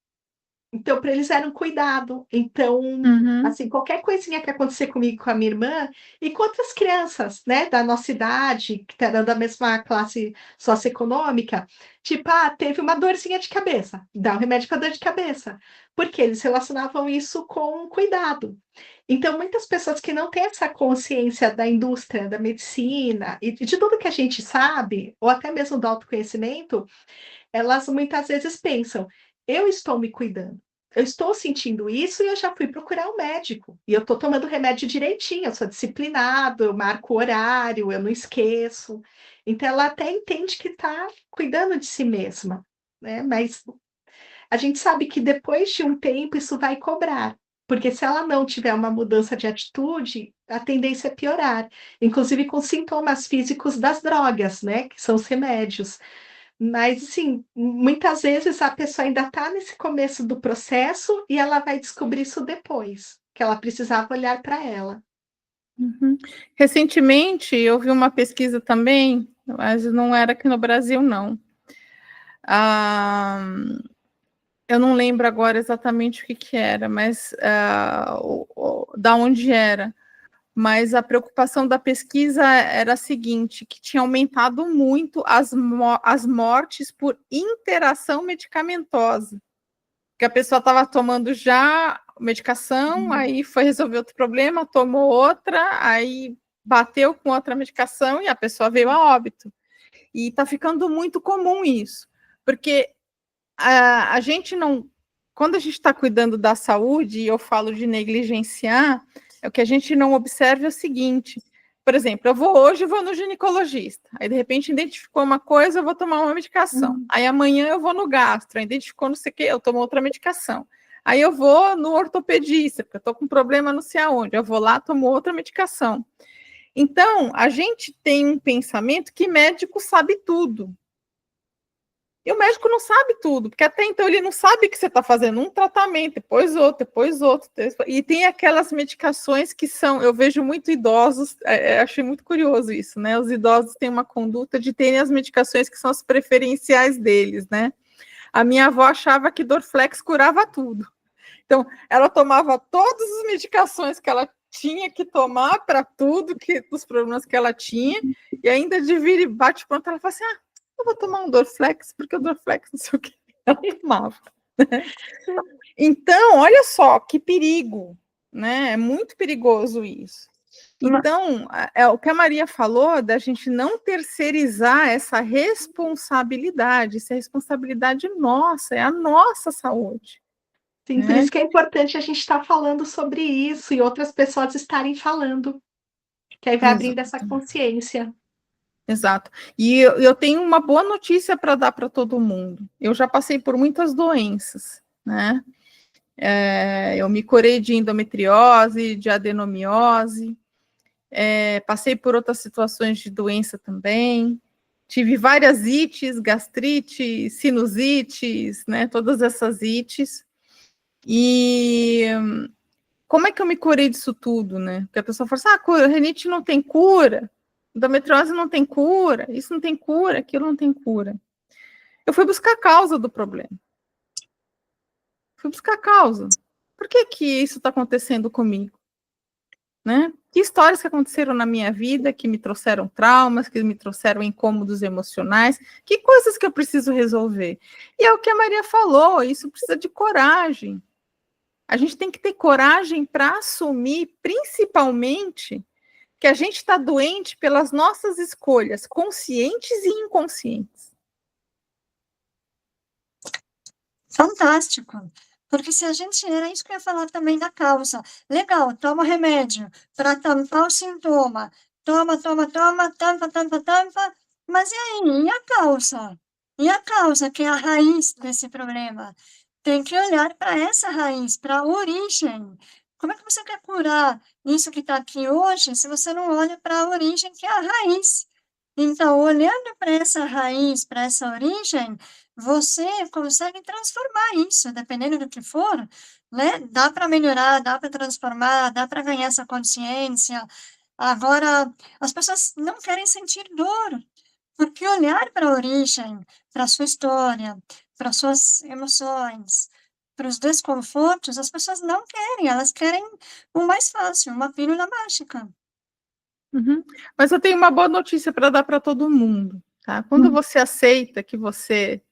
Então, para eles era um cuidado. Então, Uhum. assim, qualquer coisinha que acontecer comigo e com a minha irmã, e com outras crianças, né, da nossa idade, que eram da mesma classe socioeconômica, tipo, ah, teve uma dorzinha de cabeça, dá um remédio para dor de cabeça, porque eles relacionavam isso com cuidado. Então, muitas pessoas que não têm essa consciência da indústria, da medicina e de tudo que a gente sabe, ou até mesmo do autoconhecimento, elas muitas vezes pensam: eu estou me cuidando, eu estou sentindo isso e eu já fui procurar um médico, e eu estou tomando remédio direitinho, eu sou disciplinado, eu marco o horário, eu não esqueço. Então, ela até entende que está cuidando de si mesma, né? Mas a gente sabe que depois de um tempo isso vai cobrar, porque se ela não tiver uma mudança de atitude, a tendência é piorar, inclusive com sintomas físicos das drogas, né? Que são os remédios. Mas, assim, muitas vezes a pessoa ainda está nesse começo do processo e ela vai descobrir isso depois, que ela precisava olhar para ela. Uhum. Recentemente, eu vi uma pesquisa também, mas não era aqui no Brasil, não. Ah, eu não lembro agora exatamente o que era, mas da onde era. Mas a preocupação da pesquisa era a seguinte, que tinha aumentado muito as mortes por interação medicamentosa. Que a pessoa estava tomando já medicação, aí foi resolver outro problema, tomou outra, aí bateu com outra medicação e a pessoa veio a óbito. E está ficando muito comum isso, porque a gente não... Quando a gente está cuidando da saúde, e eu falo de negligenciar, é o que a gente não observa é o seguinte: por exemplo, eu vou no ginecologista, aí de repente identificou uma coisa, eu vou tomar uma medicação. Aí amanhã eu vou no gastro, identificou não sei o que, eu tomo outra medicação. Aí eu vou no ortopedista, porque eu estou com problema não sei aonde, eu vou lá, tomo outra medicação. Então, a gente tem um pensamento que médico sabe tudo. E o médico não sabe tudo, porque até então ele não sabe que você está fazendo um tratamento, depois outro. E tem aquelas medicações que são, eu vejo muito idosos, achei muito curioso isso, né? Os idosos têm uma conduta de terem as medicações que são as preferenciais deles, né? A minha avó achava que Dorflex curava tudo. Então, ela tomava todas as medicações que ela tinha que tomar para tudo, os problemas que ela tinha, e ainda de vira e bate pronto, ela fala assim, eu vou tomar um Dorflex, porque o Dorflex não sei o que ela tomava. Né? Então, olha só, que perigo, né? É muito perigoso isso. Então, é o que a Maria falou, da gente não terceirizar essa responsabilidade, essa responsabilidade nossa, é a nossa saúde. Sim, por isso que é importante a gente estar falando sobre isso e outras pessoas estarem falando, que aí vai abrindo essa consciência. Exato. E eu tenho uma boa notícia para dar para todo mundo. Eu já passei por muitas doenças, né? Eu me curei de endometriose, de adenomiose, passei por outras situações de doença também. Tive várias ites, gastrite, sinusites, né? Todas essas ites. E como é que eu me curei disso tudo, né? Porque a pessoa fala assim, rinite não tem cura. Endometriose não tem cura, isso não tem cura, aquilo não tem cura. Eu fui buscar a causa do problema. Fui buscar a causa. Por que isso está acontecendo comigo? Né? Que histórias que aconteceram na minha vida, que me trouxeram traumas, que me trouxeram incômodos emocionais, que coisas que eu preciso resolver. E é o que a Maria falou, isso precisa de coragem. A gente tem que ter coragem para assumir, principalmente, que a gente está doente pelas nossas escolhas, conscientes e inconscientes. Fantástico. Porque se a gente, era isso que eu ia falar também da causa. Legal, toma remédio para tampar o sintoma. Tampa. Mas e aí? E a causa? E a causa, que é a raiz desse problema? Tem que olhar para essa raiz, para a origem. Como é que você quer curar isso que está aqui hoje se você não olha para a origem, que é a raiz? Então, olhando para essa raiz, para essa origem, você consegue transformar isso, dependendo do que for, né? Dá para melhorar, dá para transformar, dá para ganhar essa consciência. Agora, as pessoas não querem sentir dor, porque olhar para a origem, para a sua história, para suas emoções, para os desconfortos, as pessoas não querem, elas querem o mais fácil, uma pílula mágica. Uhum. Mas eu tenho uma boa notícia para dar para todo mundo. Tá? Quando você aceita que você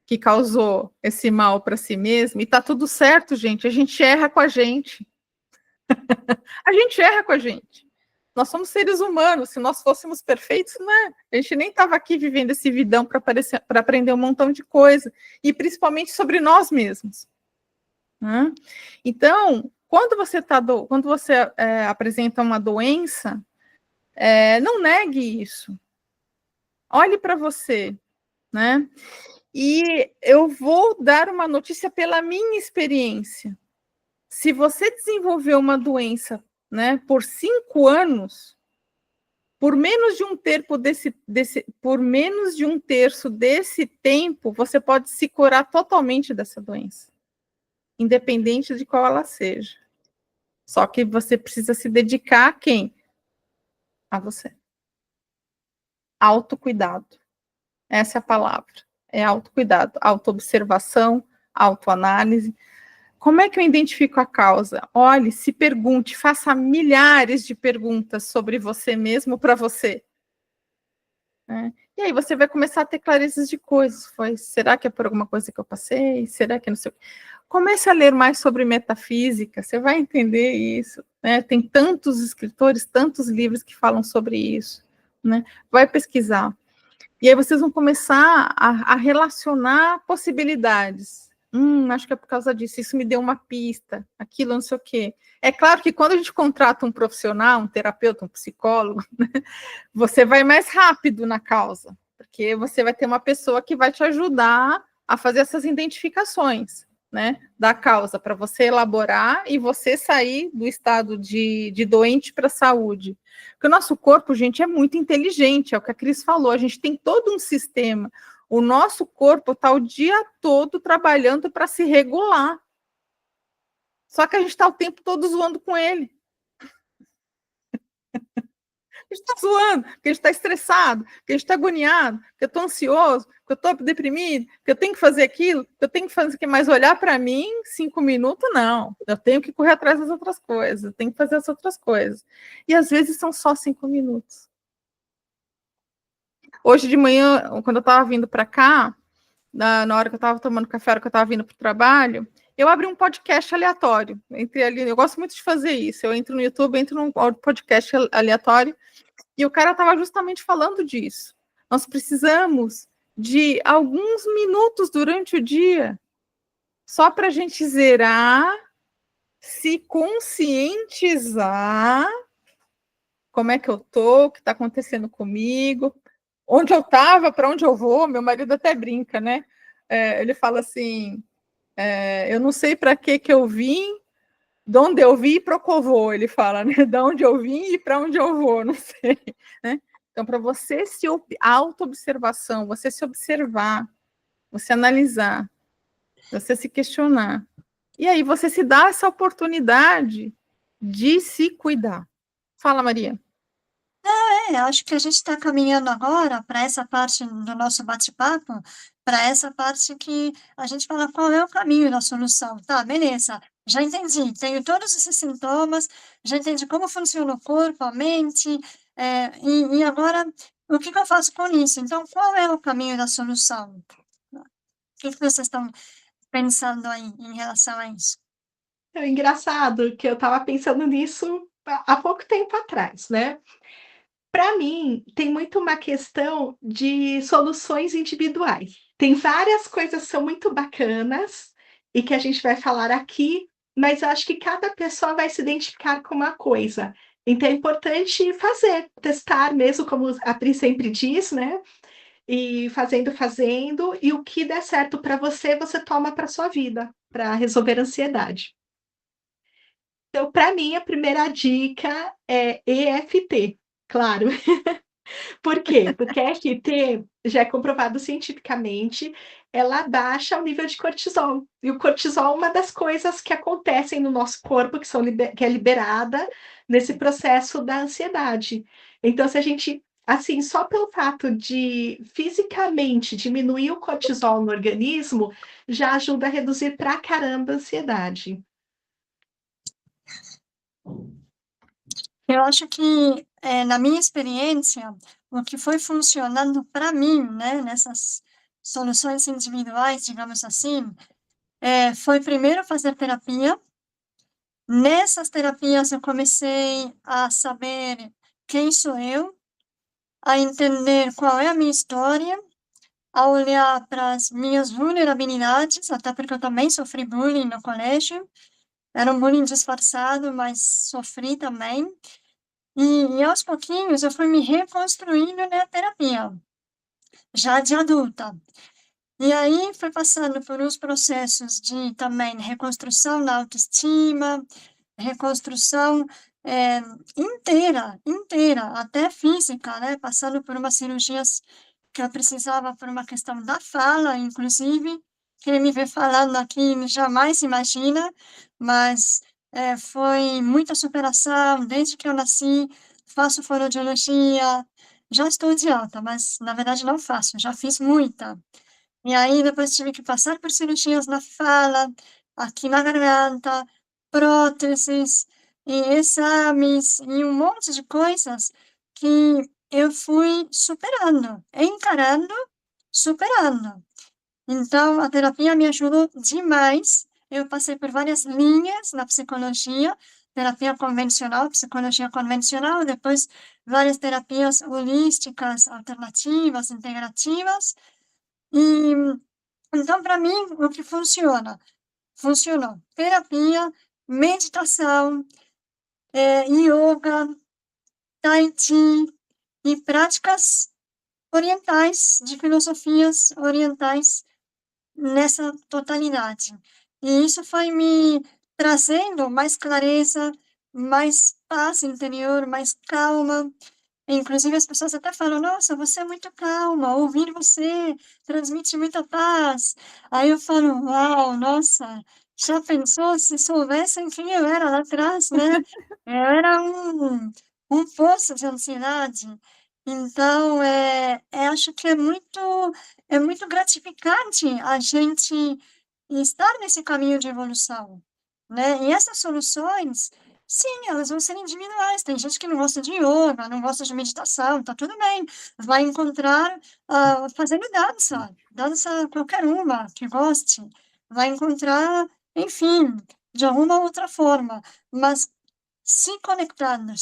que causou esse mal para si mesmo, e tá tudo certo, gente, a gente erra com a gente. A gente erra com a gente. Nós somos seres humanos, se nós fôssemos perfeitos, né? A gente nem estava aqui vivendo esse vidão para aprender um montão de coisa, e principalmente sobre nós mesmos. Né? Então, quando você apresenta uma doença, não negue isso. Olhe para você, né? E eu vou dar uma notícia pela minha experiência. Se você desenvolveu uma doença, né, por 5 anos, por menos de um terço desse tempo, você pode se curar totalmente dessa doença, independente de qual ela seja. Só que você precisa se dedicar a quem? A você. Autocuidado. Essa é a palavra. É autocuidado, autoobservação, autoanálise. Como é que eu identifico a causa? Olhe, se pergunte, faça milhares de perguntas sobre você mesmo para você. E aí você vai começar a ter clarezas de coisas. Será que é por alguma coisa que eu passei? Será que não sei o quê? Comece a ler mais sobre metafísica, você vai entender isso, né? Tem tantos escritores, tantos livros que falam sobre isso, né? Vai pesquisar. E aí vocês vão começar a relacionar possibilidades. Acho que é por causa disso, isso me deu uma pista, aquilo, não sei o quê. É claro que quando a gente contrata um profissional, um terapeuta, um psicólogo, né, você vai mais rápido na causa, porque você vai ter uma pessoa que vai te ajudar a fazer essas identificações, né, da causa, para você elaborar e você sair do estado de doente para saúde. Porque o nosso corpo, gente, é muito inteligente, é o que a Cris falou, a gente tem todo um sistema. O nosso corpo está o dia todo trabalhando para se regular. Só que a gente está o tempo todo zoando com ele. A gente está zoando, porque a gente está estressado, porque a gente está agoniado, porque eu estou ansioso, porque eu estou deprimido, porque eu tenho que fazer aquilo, que eu tenho que fazer aquilo, mas olhar para mim, 5 minutos, não. Eu tenho que correr atrás das outras coisas, eu tenho que fazer as outras coisas. E às vezes são só 5 minutos. Hoje de manhã, quando eu estava vindo para cá, na hora que eu estava tomando café, na hora que eu estava vindo para o trabalho, eu abri um podcast aleatório. Entrei ali, eu gosto muito de fazer isso. Eu entro no YouTube, entro num podcast aleatório, e o cara estava justamente falando disso. Nós precisamos de alguns minutos durante o dia só para a gente zerar, se conscientizar como é que eu tô, o que está acontecendo comigo, onde eu estava, para onde eu vou. Meu marido até brinca, né? Ele fala assim, eu não sei para que eu vim, de onde eu vim e para que eu vou, ele fala, né? De onde eu vim e para onde eu vou, não sei, né? Então, para você se auto-observação, você se observar, você analisar, você se questionar. E aí você se dá essa oportunidade de se cuidar. Fala, Maria. Acho que a gente está caminhando agora para essa parte do nosso bate-papo, para essa parte que a gente fala qual é o caminho da solução. Tá, beleza, já entendi, tenho todos esses sintomas, já entendi como funciona o corpo, a mente, e agora o que que eu faço com isso? Então, qual é o caminho da solução? O que que vocês estão pensando aí em relação a isso? É engraçado que eu estava pensando nisso há pouco tempo atrás, né. Para mim, tem muito uma questão de soluções individuais. Tem várias coisas que são muito bacanas e que a gente vai falar aqui, mas eu acho que cada pessoa vai se identificar com uma coisa. Então é importante fazer, testar mesmo, como a Pri sempre diz, né, e fazendo, e o que der certo para você, você toma para sua vida, para resolver a ansiedade. Então, para mim, a primeira dica é EFT, claro. Por quê? Porque a EFT já é comprovado cientificamente, ela baixa o nível de cortisol. E o cortisol é uma das coisas que acontecem no nosso corpo, que é liberada nesse processo da ansiedade. Então, se a gente, assim, só pelo fato de fisicamente diminuir o cortisol no organismo, já ajuda a reduzir pra caramba a ansiedade. Eu acho que, na minha experiência, o que foi funcionando para mim, né, nessas soluções individuais, digamos assim, foi primeiro fazer terapia. Nessas terapias eu comecei a saber quem sou eu, a entender qual é a minha história, a olhar para as minhas vulnerabilidades, até porque eu também sofri bullying no colégio. Era um bullying disfarçado, mas sofri também. E aos pouquinhos eu fui me reconstruindo na terapia, já de adulta. E aí fui passando por uns processos de também reconstrução da autoestima, reconstrução, eh, inteira, até física, né, passando por umas cirurgias que eu precisava por uma questão da fala, inclusive. Quem me vê falando aqui jamais imagina, mas, foi muita superação. Desde que eu nasci, faço fonoaudiologia, já estou de alta, mas na verdade não faço, já fiz muita. E aí depois tive que passar por cirurgias na fala, aqui na garganta, próteses, e exames, e um monte de coisas que eu fui superando, encarando, superando. Então a terapia me ajudou demais eu passei por várias linhas na psicologia, terapia convencional, psicologia convencional, depois várias terapias holísticas, alternativas, integrativas. E então, para mim, o que funcionou terapia, meditação, yoga, tai chi e práticas orientais, de filosofias orientais nessa totalidade. E isso foi me trazendo mais clareza, mais paz interior, mais calma. Inclusive as pessoas até falam: "Nossa, você é muito calma, ouvir você transmite muita paz". Aí eu falo: "Uau, nossa, já pensou se soubessem quem eu era lá atrás, né?". Eu era um poço de ansiedade. Então, acho que é muito gratificante a gente estar nesse caminho de evolução, né. E essas soluções, sim, elas vão ser individuais. Tem gente que não gosta de yoga, não gosta de meditação, tá tudo bem. Vai encontrar, fazendo dança, dança qualquer uma que goste. Vai encontrar, enfim, de alguma outra forma, mas se conectando.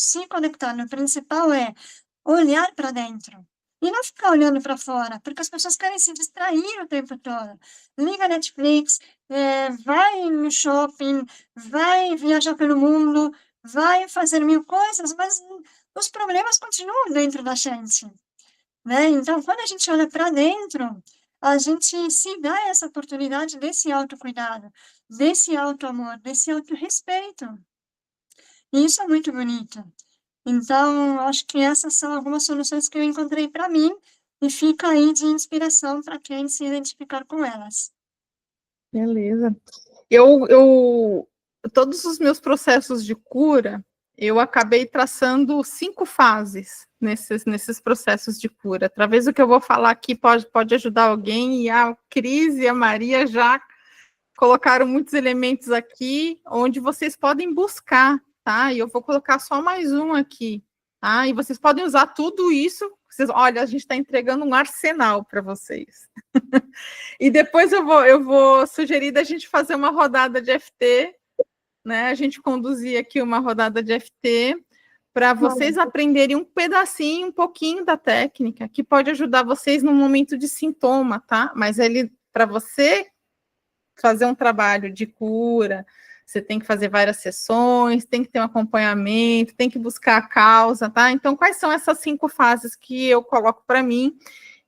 O principal é olhar para dentro e não ficar olhando para fora, porque as pessoas querem se distrair o tempo todo. Liga a Netflix, vai no shopping, vai viajar pelo mundo, vai fazer 1000 coisas, mas os problemas continuam dentro da gente, né. Então, quando a gente olha para dentro, a gente se dá essa oportunidade desse autocuidado, desse autoamor, desse autorrespeito. E isso é muito bonito. Então, acho que essas são algumas soluções que eu encontrei para mim e fica aí de inspiração para quem se identificar com elas. Beleza. Todos os meus processos de cura, eu acabei traçando 5 fases nesses processos de cura. Através do que eu vou falar aqui pode ajudar alguém, e a Cris e a Maria já colocaram muitos elementos aqui, onde vocês podem buscar, tá? E eu vou colocar só mais um aqui, tá? E vocês podem usar tudo isso. Olha, a gente está entregando um arsenal para vocês. E depois eu vou sugerir da gente fazer uma rodada de FT, né? A gente conduzir aqui uma rodada de FT para vocês aprenderem um pedacinho, um pouquinho da técnica, que pode ajudar vocês no momento de sintoma, tá? Mas para você fazer um trabalho de cura, você tem que fazer várias sessões, tem que ter um acompanhamento, tem que buscar a causa, tá? Então, quais são essas 5 fases que eu coloco para mim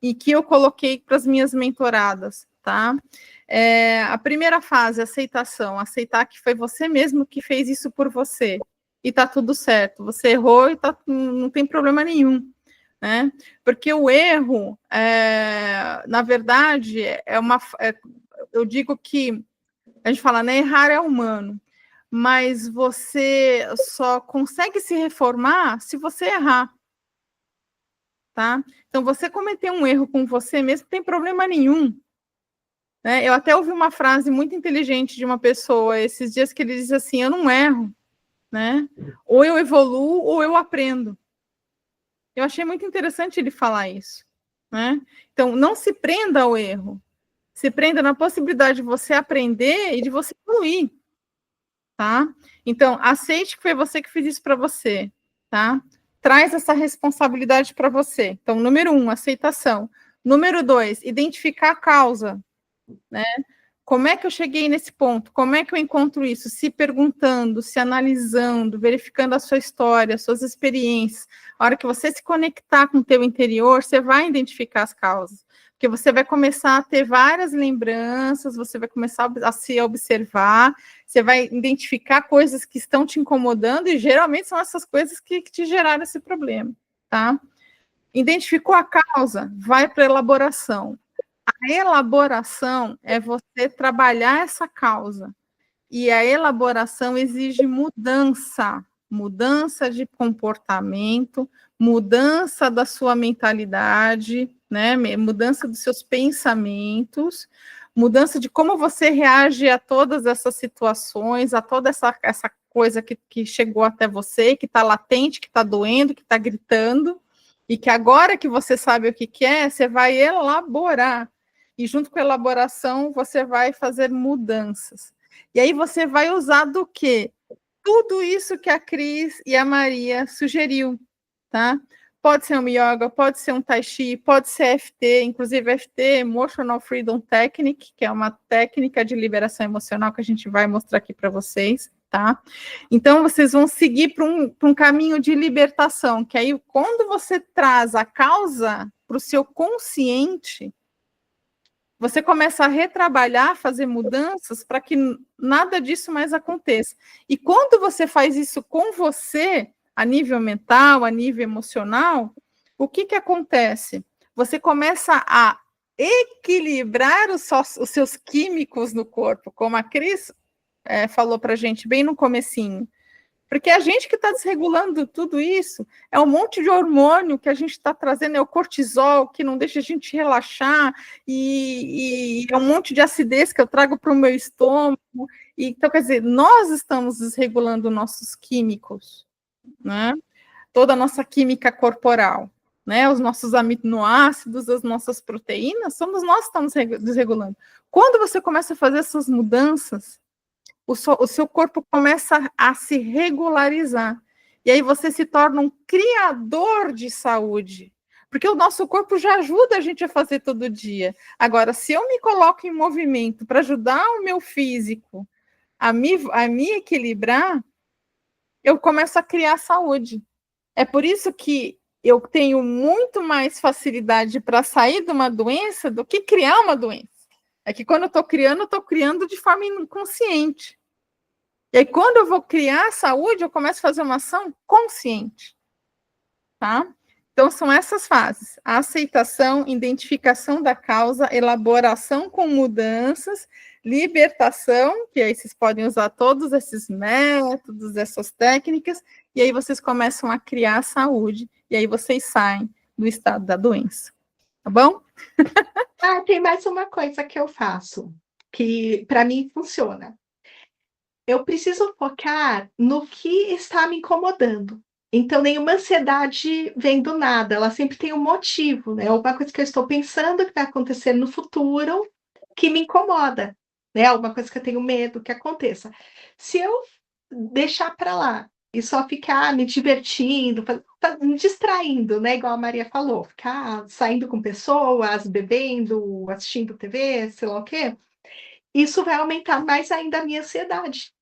e que eu coloquei para as minhas mentoradas, tá? A primeira fase, aceitação, aceitar que foi você mesmo que fez isso por você, e tá tudo certo, você errou e não tem problema nenhum, né? Porque o erro, na verdade, eu digo que, a gente fala, né, errar é humano, mas você só consegue se reformar se você errar, tá? Então, você cometer um erro com você mesmo, não tem problema nenhum, né? Eu até ouvi uma frase muito inteligente de uma pessoa esses dias, que ele diz assim: eu não erro, né? Ou eu evoluo ou eu aprendo. Eu achei muito interessante ele falar isso, né? Então, não se prenda ao erro, se prenda na possibilidade de você aprender e de você evoluir, tá? Então, aceite que foi você que fez isso para você, tá? Traz essa responsabilidade para você. Então, número 1, aceitação. Número 2, identificar a causa, né? Como é que eu cheguei nesse ponto? Como é que eu encontro isso? Se perguntando, se analisando, verificando a sua história, as suas experiências. A hora que você se conectar com o teu interior, você vai identificar as causas. Porque você vai começar a ter várias lembranças, você vai começar a se observar, você vai identificar coisas que estão te incomodando, e geralmente são essas coisas que te geraram esse problema, tá? Identificou a causa, vai para a elaboração. A elaboração é você trabalhar essa causa. E a elaboração exige mudança de comportamento, mudança da sua mentalidade, né? Mudança dos seus pensamentos, mudança de como você reage a todas essas situações, a toda essa coisa que chegou até você, que está latente, que está doendo, que está gritando, e que agora que você sabe o que é, você vai elaborar. E junto com a elaboração, você vai fazer mudanças. E aí você vai usar do quê? Tudo isso que a Cris e a Maria sugeriu, tá? Pode ser um yoga, pode ser um tai chi, pode ser FT, inclusive FT, Emotional Freedom Technique, que é uma técnica de liberação emocional que a gente vai mostrar aqui para vocês, tá? Então, vocês vão seguir para um caminho de libertação, que aí, quando você traz a causa para o seu consciente, você começa a retrabalhar, fazer mudanças para que nada disso mais aconteça. E quando você faz isso com você, a nível mental, a nível emocional, o que acontece? Você começa a equilibrar os seus químicos no corpo, como a Cris falou para a gente bem no comecinho. Porque a gente que está desregulando tudo isso, é um monte de hormônio que a gente está trazendo, é o cortisol, que não deixa a gente relaxar, e é um monte de acidez que eu trago para o meu estômago. Então, quer dizer, nós estamos desregulando nossos químicos, né? Toda a nossa química corporal, né? Os nossos aminoácidos, as nossas proteínas, somos nós que estamos desregulando. Quando você começa a fazer essas mudanças, o seu corpo começa a se regularizar. E aí você se torna um criador de saúde. Porque o nosso corpo já ajuda a gente a fazer todo dia. Agora, se eu me coloco em movimento para ajudar o meu físico a me equilibrar, eu começo a criar saúde. É por isso que eu tenho muito mais facilidade para sair de uma doença do que criar uma doença. É que quando eu estou criando de forma inconsciente. E aí, quando eu vou criar a saúde, eu começo a fazer uma ação consciente, tá? Então, são essas fases: a aceitação, identificação da causa, elaboração com mudanças, libertação, que aí vocês podem usar todos esses métodos, essas técnicas, e aí vocês começam a criar a saúde, e aí vocês saem do estado da doença, tá bom? Tem mais uma coisa que eu faço, que para mim funciona. Eu preciso focar no que está me incomodando. Então, nenhuma ansiedade vem do nada, ela sempre tem um motivo, né? Alguma coisa que eu estou pensando que vai acontecer no futuro que me incomoda, né? Alguma coisa que eu tenho medo que aconteça. Se eu deixar para lá e só ficar me divertindo, me distraindo, né? Igual a Maria falou, ficar saindo com pessoas, bebendo, assistindo TV, sei lá o quê, isso vai aumentar mais ainda a minha ansiedade.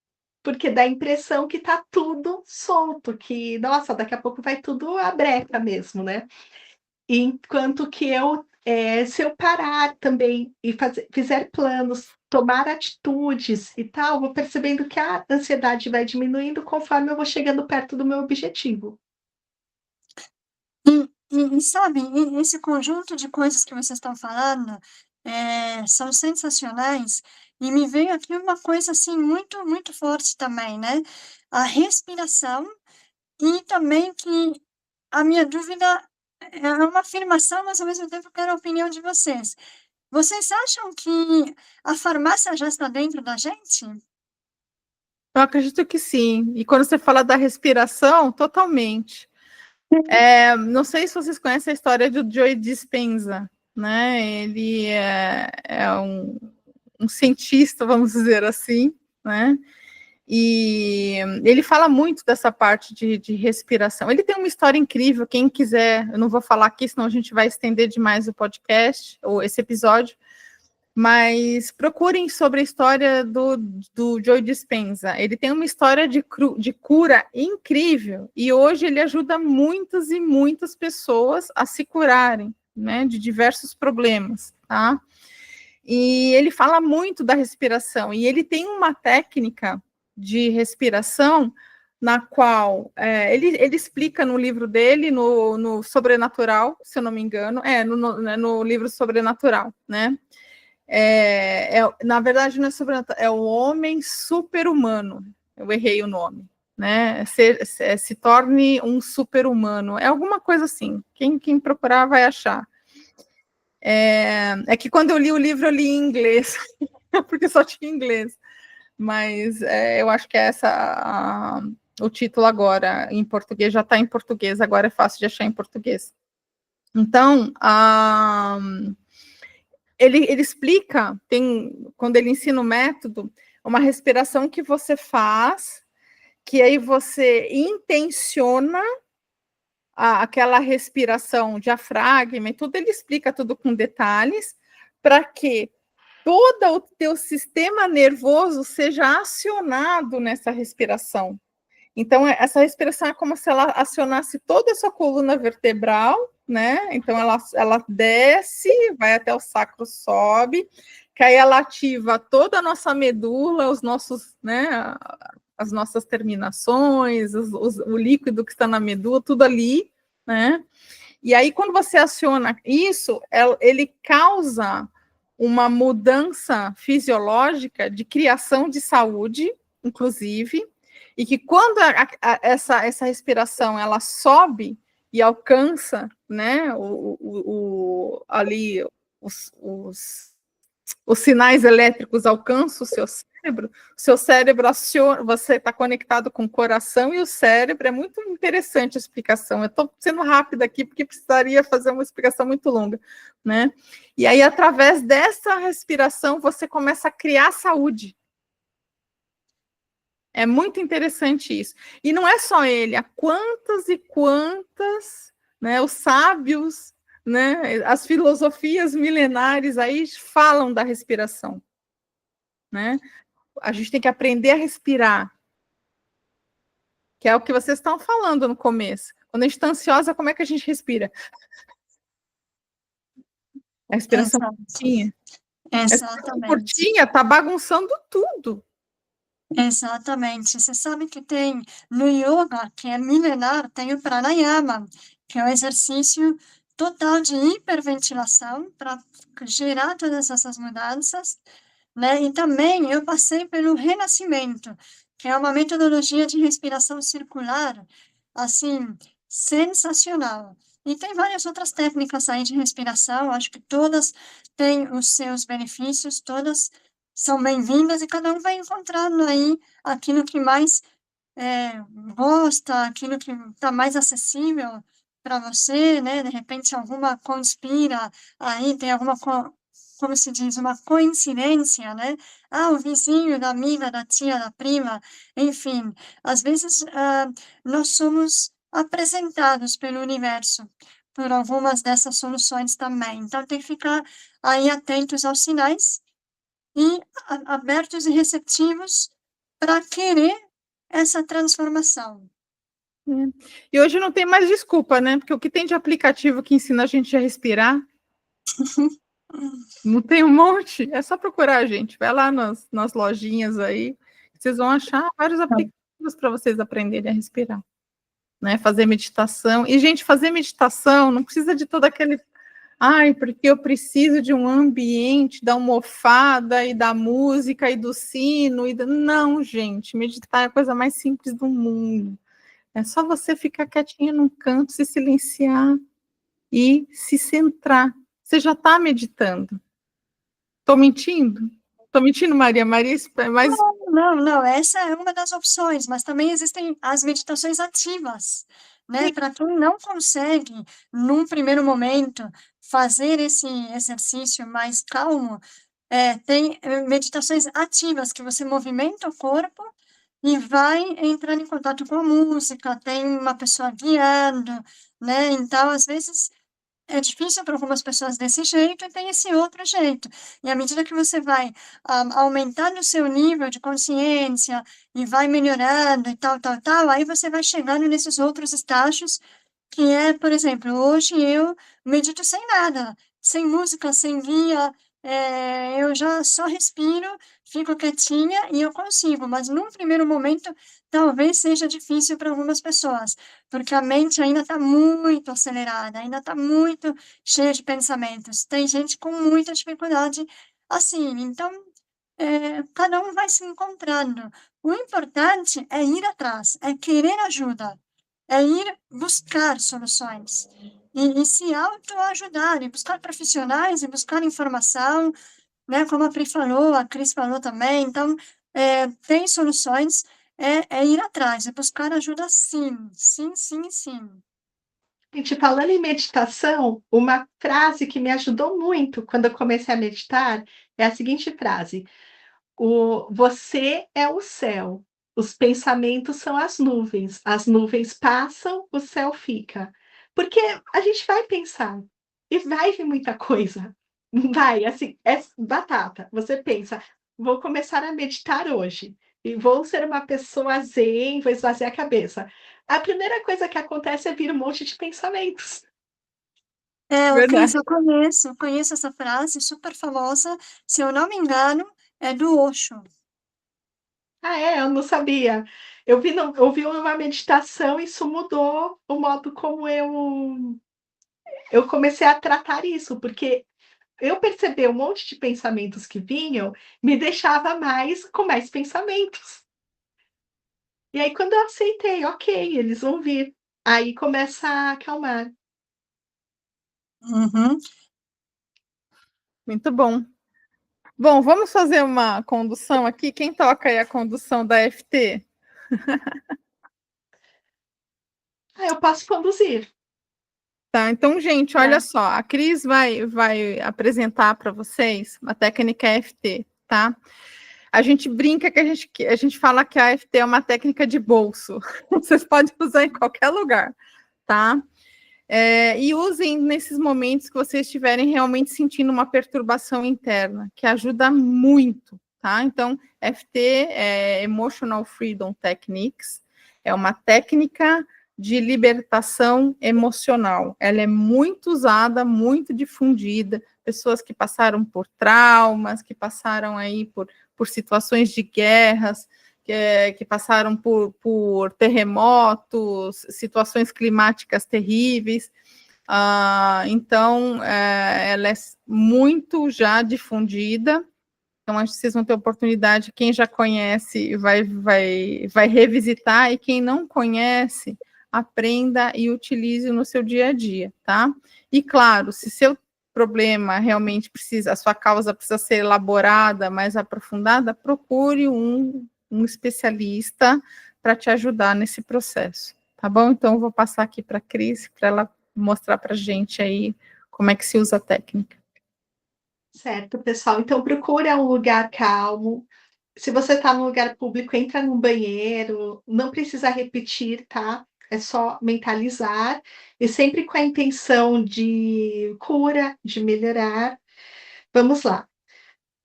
Porque dá a impressão que tá tudo solto, que, nossa, daqui a pouco vai tudo à breca mesmo, né. Enquanto que se eu parar também e fizer planos, tomar atitudes e tal, vou percebendo que a ansiedade vai diminuindo conforme eu vou chegando perto do meu objetivo. Sabe, esse conjunto de coisas que vocês estão falando, são sensacionais, e me veio aqui uma coisa, assim, muito, muito forte também, né, a respiração, e também que a minha dúvida é uma afirmação, mas ao mesmo tempo eu quero a opinião de vocês. Vocês acham que a farmácia já está dentro da gente? Eu acredito que sim. E quando você fala da respiração, totalmente. Não sei se vocês conhecem a história do Joe Dispenza, né? Ele é um cientista, vamos dizer assim, né? E ele fala muito dessa parte de respiração. Ele tem uma história incrível, quem quiser, eu não vou falar aqui, senão a gente vai estender demais o podcast, ou esse episódio, mas procurem sobre a história do Joe Dispenza. Ele tem uma história de cura incrível, e hoje ele ajuda muitas e muitas pessoas a se curarem, né, de diversos problemas, tá? E ele fala muito da respiração, e ele tem uma técnica de respiração na qual ele explica no livro dele, no Sobrenatural, se eu não me engano, no livro Sobrenatural, né? Na verdade, não é sobrenatural, é o homem super-humano. Eu errei o nome, né? Se torne um super-humano. É alguma coisa assim. Quem procurar vai achar. É que quando eu li o livro, eu li em inglês, porque só tinha inglês. Mas eu acho que é essa o título agora, em português, já está em português, agora é fácil de achar em português. Então, ele explica, quando ele ensina o método, uma respiração que você faz, que aí você intenciona aquela respiração diafragma e tudo, ele explica tudo com detalhes, para que todo o teu sistema nervoso seja acionado nessa respiração. Então, essa respiração é como se ela acionasse toda a sua coluna vertebral, né? Então, ela desce, vai até o sacro, sobe, que aí ela ativa toda a nossa medula, os nossos, né? As nossas terminações, o líquido que está na medula, tudo ali, né? E aí, quando você aciona isso, ele causa uma mudança fisiológica de criação de saúde, inclusive, e que quando essa respiração ela sobe e alcança, né, ali os sinais elétricos alcançam o seu cérebro aciona, você está conectado com o coração e o cérebro, é muito interessante a explicação, eu estou sendo rápida aqui, porque precisaria fazer uma explicação muito longa, né, e aí através dessa respiração, você começa a criar saúde. É muito interessante isso. E não é só ele, há quantas e quantas, né, os sábios, né, as filosofias milenares aí falam da respiração, né? A gente tem que aprender a respirar, que é o que vocês estão falando no começo. Quando a gente está ansiosa, como é que a gente respira? A respiração curtinha. Exatamente. Curtinha está bagunçando tudo. Exatamente. Você sabe que tem no yoga, que é milenar, tem o pranayama, que é o exercício total de hiperventilação para gerar todas essas mudanças, né? E também eu passei pelo renascimento, que é uma metodologia de respiração circular, assim, sensacional. E tem várias outras técnicas aí de respiração, acho que todas têm os seus benefícios, todas são bem-vindas e cada um vai encontrando aí aquilo que mais gosta, aquilo que está mais acessível para você, né? De repente, alguma conspira aí, tem alguma, como se diz, uma coincidência, né? Ah, o vizinho da amiga, da tia, da prima, enfim. Às vezes, nós somos apresentados pelo universo por algumas dessas soluções também. Então, tem que ficar aí atentos aos sinais e abertos e receptivos para querer essa transformação. E hoje não tem mais desculpa, né? Porque o que tem de aplicativo que ensina a gente a respirar, não tem um monte? É só procurar, gente. Vai lá nas lojinhas aí, vocês vão achar vários aplicativos para vocês aprenderem a respirar, né? Fazer meditação. E, gente, fazer meditação não precisa de todo aquele... Ai, porque eu preciso de um ambiente da almofada e da música e do sino. Não, gente, meditar é a coisa mais simples do mundo. É só você ficar quietinho num canto, se silenciar e se centrar. Você já está meditando. Estou mentindo? Estou mentindo, Maria? Maria, mas... Não, essa é uma das opções, mas também existem as meditações ativas, né? Para quem não consegue, num primeiro momento, fazer esse exercício mais calmo, tem meditações ativas, que você movimenta o corpo e vai entrando em contato com a música, tem uma pessoa guiando, né? Então, às vezes, é difícil para algumas pessoas desse jeito e tem esse outro jeito. E à medida que você vai aumentando o seu nível de consciência e vai melhorando e tal, aí você vai chegando nesses outros estágios, que é, por exemplo, hoje eu medito sem nada, sem música, sem guia, eu já só respiro, fico quietinha e eu consigo, mas num primeiro momento talvez seja difícil para algumas pessoas, porque a mente ainda está muito acelerada, ainda está muito cheia de pensamentos. Tem gente com muita dificuldade assim, então cada um vai se encontrando. O importante é ir atrás, é querer ajuda, é ir buscar soluções e se autoajudar, e buscar profissionais, e buscar informação, né? Como a Pri falou, a Cris falou também. Então, tem soluções, é ir atrás, é buscar ajuda sim, sim, sim, sim. Gente, falando em meditação, uma frase que me ajudou muito quando eu comecei a meditar é a seguinte frase: Você é o céu, os pensamentos são as nuvens passam, o céu fica. Porque a gente vai pensar e vai vir muita coisa. Vai, assim, é batata. Você pensa: "Vou começar a meditar hoje e vou ser uma pessoa zen, vou esvaziar a cabeça". A primeira coisa que acontece é vir um monte de pensamentos. Ô Cris, Verdade. eu conheço essa frase super famosa, se eu não me engano, é do Osho. Ah, é? Eu não sabia. Eu vi uma meditação, e isso mudou o modo como eu comecei a tratar isso, porque eu perceber um monte de pensamentos que vinham, me deixava mais com mais pensamentos. E aí quando eu aceitei, ok, eles vão vir, aí começa a acalmar. Uhum. Muito bom. Bom, vamos fazer uma condução aqui. Quem toca aí a condução da FT? Ah, eu posso conduzir, Tá, então, gente, olha né. só, a Cris vai apresentar para vocês a técnica EFT, tá? A gente brinca que a gente fala que a EFT é uma técnica de bolso. Vocês podem usar em qualquer lugar, tá? E usem nesses momentos que vocês estiverem realmente sentindo uma perturbação interna, que ajuda muito, tá? Então, EFT é Emotional Freedom Techniques, é uma técnica de libertação emocional. Ela é muito usada, muito difundida. Pessoas que passaram por traumas, que passaram aí por situações de guerras, que passaram por terremotos, situações climáticas terríveis. Então, ela é muito já difundida. Então, acho que vocês vão ter oportunidade. Quem já conhece vai revisitar, e quem não conhece, aprenda e utilize no seu dia a dia, tá? E claro, se seu problema realmente precisa, a sua causa precisa ser elaborada, mais aprofundada, procure um especialista para te ajudar nesse processo, tá bom? Então, eu vou passar aqui para a Cris, para ela mostrar para a gente aí como é que se usa a técnica. Certo, pessoal, então procura um lugar calmo. Se você está num lugar público, entra num banheiro, não precisa repetir, tá? É só mentalizar e sempre com a intenção de cura, de melhorar. Vamos lá.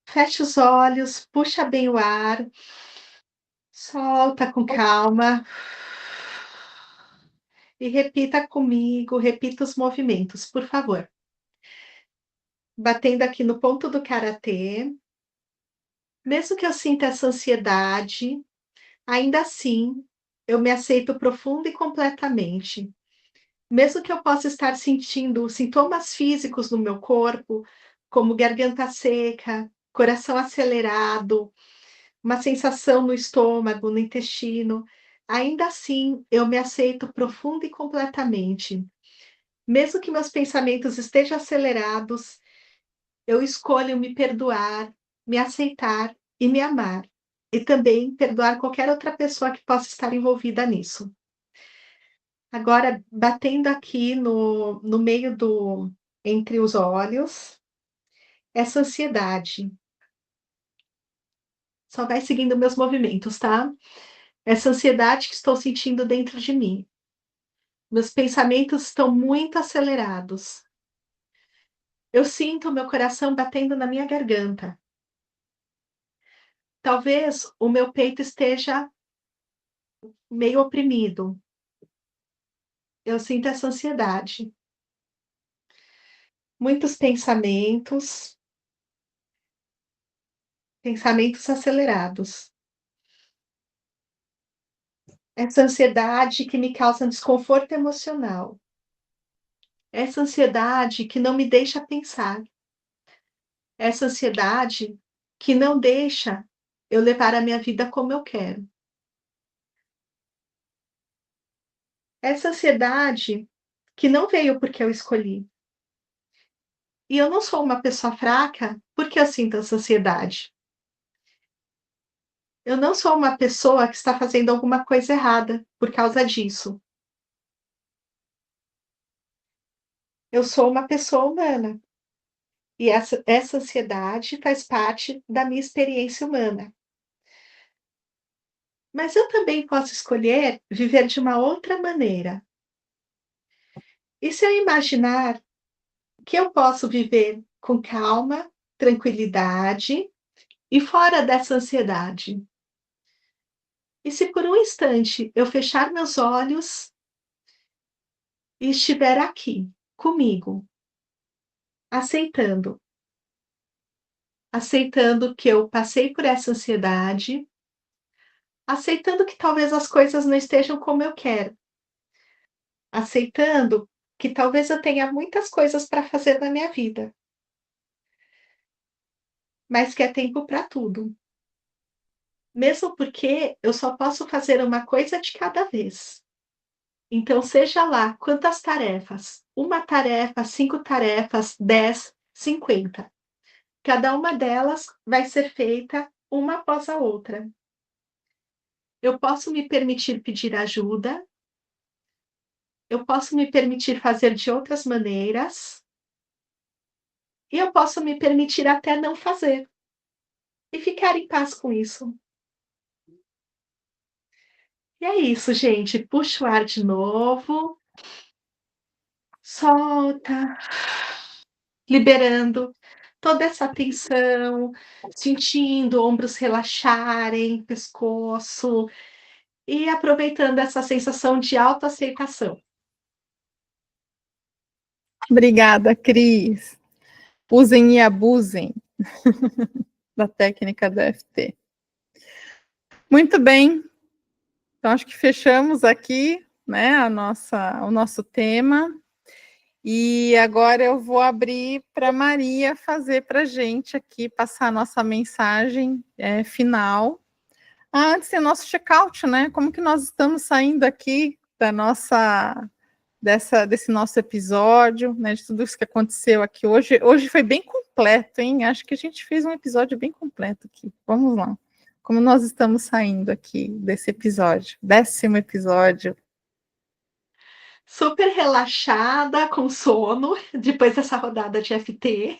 Feche os olhos, puxa bem o ar, solta com calma e repita comigo, repita os movimentos, por favor. Batendo aqui no ponto do karatê. Mesmo que eu sinta essa ansiedade, ainda assim, eu me aceito profunda e completamente. Mesmo que eu possa estar sentindo sintomas físicos no meu corpo, como garganta seca, coração acelerado, uma sensação no estômago, no intestino, ainda assim eu me aceito profunda e completamente. Mesmo que meus pensamentos estejam acelerados, eu escolho me perdoar, me aceitar e me amar. E também perdoar qualquer outra pessoa que possa estar envolvida nisso. Agora, batendo aqui no meio do entre os olhos, essa ansiedade. Só vai seguindo meus movimentos, tá? Essa ansiedade que estou sentindo dentro de mim. Meus pensamentos estão muito acelerados. Eu sinto o meu coração batendo na minha garganta. Talvez o meu peito esteja meio oprimido. Eu sinto essa ansiedade. Muitos pensamentos acelerados. Essa ansiedade que me causa desconforto emocional. Essa ansiedade que não me deixa pensar. Essa ansiedade que não deixa eu levar a minha vida como eu quero. Essa ansiedade que não veio porque eu escolhi. E eu não sou uma pessoa fraca porque eu sinto essa ansiedade. Eu não sou uma pessoa que está fazendo alguma coisa errada por causa disso. Eu sou uma pessoa humana e essa ansiedade faz parte da minha experiência humana. Mas eu também posso escolher viver de uma outra maneira. E se eu imaginar que eu posso viver com calma, tranquilidade e fora dessa ansiedade? E se por um instante eu fechar meus olhos e estiver aqui, comigo, aceitando, aceitando que eu passei por essa ansiedade, aceitando que talvez as coisas não estejam como eu quero, aceitando que talvez eu tenha muitas coisas para fazer na minha vida, mas que é tempo para tudo. Mesmo porque eu só posso fazer uma coisa de cada vez. Então, seja lá quantas tarefas, uma tarefa, 5 tarefas, 10, 50. Cada uma delas vai ser feita uma após a outra. Eu posso me permitir pedir ajuda, eu posso me permitir fazer de outras maneiras, e eu posso me permitir até não fazer, e ficar em paz com isso. E é isso, gente. Puxa o ar de novo, solta, liberando toda essa tensão, sentindo ombros relaxarem, pescoço, e aproveitando essa sensação de autoaceitação. Obrigada, Cris. Usem e abusem da técnica do EFT. Muito bem. Então, acho que fechamos aqui, né, o nosso tema. E agora eu vou abrir para a Maria fazer para a gente aqui, passar a nossa mensagem final. Antes tem o nosso check-out, né? Como que nós estamos saindo aqui desse nosso episódio, né? De tudo isso que aconteceu aqui hoje. Hoje foi bem completo, hein? Acho que a gente fez um episódio bem completo aqui. Vamos lá. Como nós estamos saindo aqui desse episódio, 10º episódio. Super relaxada, com sono, depois dessa rodada de FT,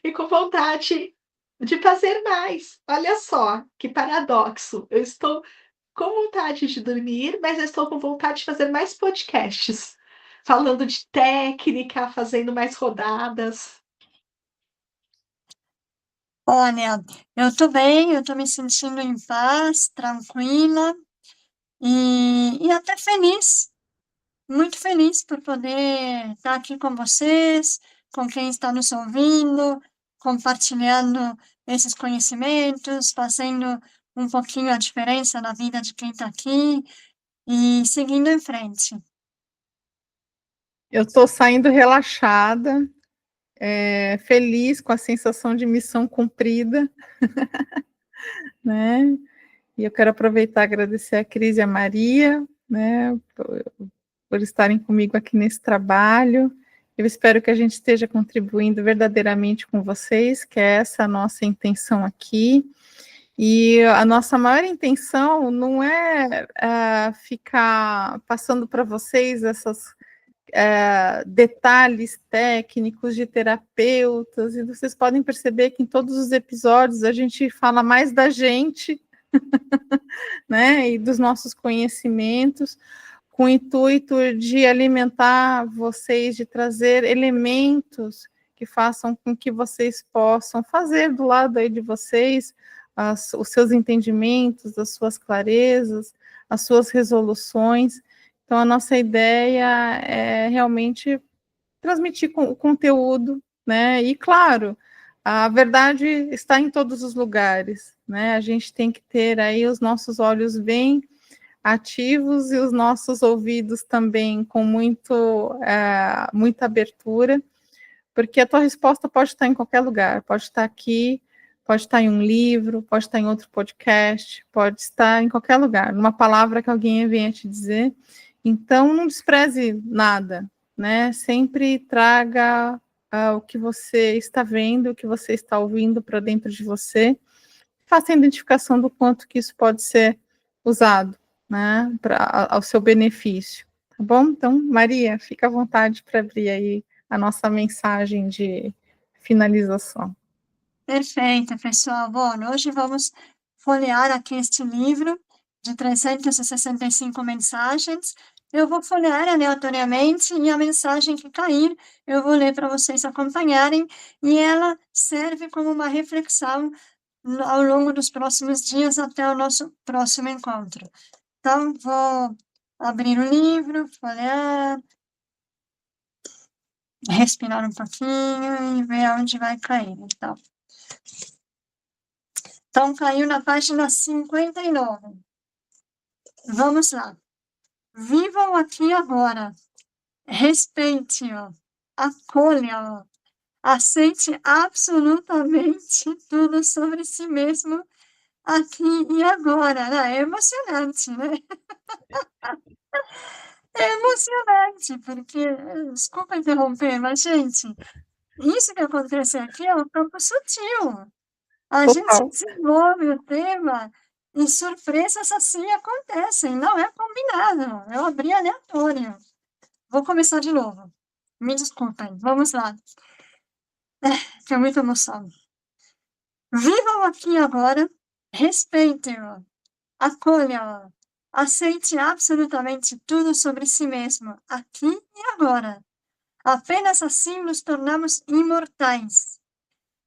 e com vontade de fazer mais. Olha só, que paradoxo. Eu estou com vontade de dormir, mas eu estou com vontade de fazer mais podcasts, falando de técnica, fazendo mais rodadas. Olha, eu estou bem, eu estou me sentindo em paz, tranquila e até feliz, muito feliz por poder estar aqui com vocês, com quem está nos ouvindo, compartilhando esses conhecimentos, fazendo um pouquinho a diferença na vida de quem está aqui e seguindo em frente. Eu estou saindo relaxada, feliz com a sensação de missão cumprida, né? E eu quero aproveitar e agradecer a Cris e a Maria, né, por estarem comigo aqui nesse trabalho. Eu espero que a gente esteja contribuindo verdadeiramente com vocês, que é essa a nossa intenção aqui. E a nossa maior intenção não é ficar passando para vocês esses detalhes técnicos de terapeutas, e vocês podem perceber que em todos os episódios a gente fala mais da gente, né, e dos nossos conhecimentos, com o intuito de alimentar vocês, de trazer elementos que façam com que vocês possam fazer do lado aí de vocês os seus entendimentos, as suas clarezas, as suas resoluções. Então, a nossa ideia é realmente transmitir o conteúdo, né? E, claro, a verdade está em todos os lugares, né? A gente tem que ter aí os nossos olhos bem ativos e os nossos ouvidos também com muita abertura, porque a tua resposta pode estar em qualquer lugar, pode estar aqui, pode estar em um livro, pode estar em outro podcast, pode estar em qualquer lugar, numa palavra que alguém venha te dizer. Então, não despreze nada, né? Sempre traga o que você está vendo, o que você está ouvindo para dentro de você, faça a identificação do quanto que isso pode ser usado, né, ao seu benefício, tá bom? Então, Maria, fica à vontade para abrir aí a nossa mensagem de finalização. Perfeito, pessoal. Bom, hoje vamos folhear aqui este livro de 365 mensagens. Eu vou folhear aleatoriamente e a mensagem que cair eu vou ler para vocês acompanharem e ela serve como uma reflexão ao longo dos próximos dias até o nosso próximo encontro. Então, vou abrir o livro, folhear, respirar um pouquinho e ver aonde vai cair. Então, caiu na página 59. Vamos lá. Vivam aqui agora. Respeite-o. Acolha-o. Aceite absolutamente tudo sobre si mesmo aqui e agora. Né? É emocionante, né? É emocionante, porque, desculpa interromper, mas, gente, isso que acontece aqui é um campo sutil. A gente Total. desenvolve o tema e surpresas assim acontecem, não é combinado. Eu abri aleatório. Vou começar de novo. Me desculpem, vamos lá. Que é muita emoção. Vivam aqui e agora, respeitem-o, acolham-o, aceite absolutamente tudo sobre si mesmo, aqui e agora. Apenas assim nos tornamos imortais.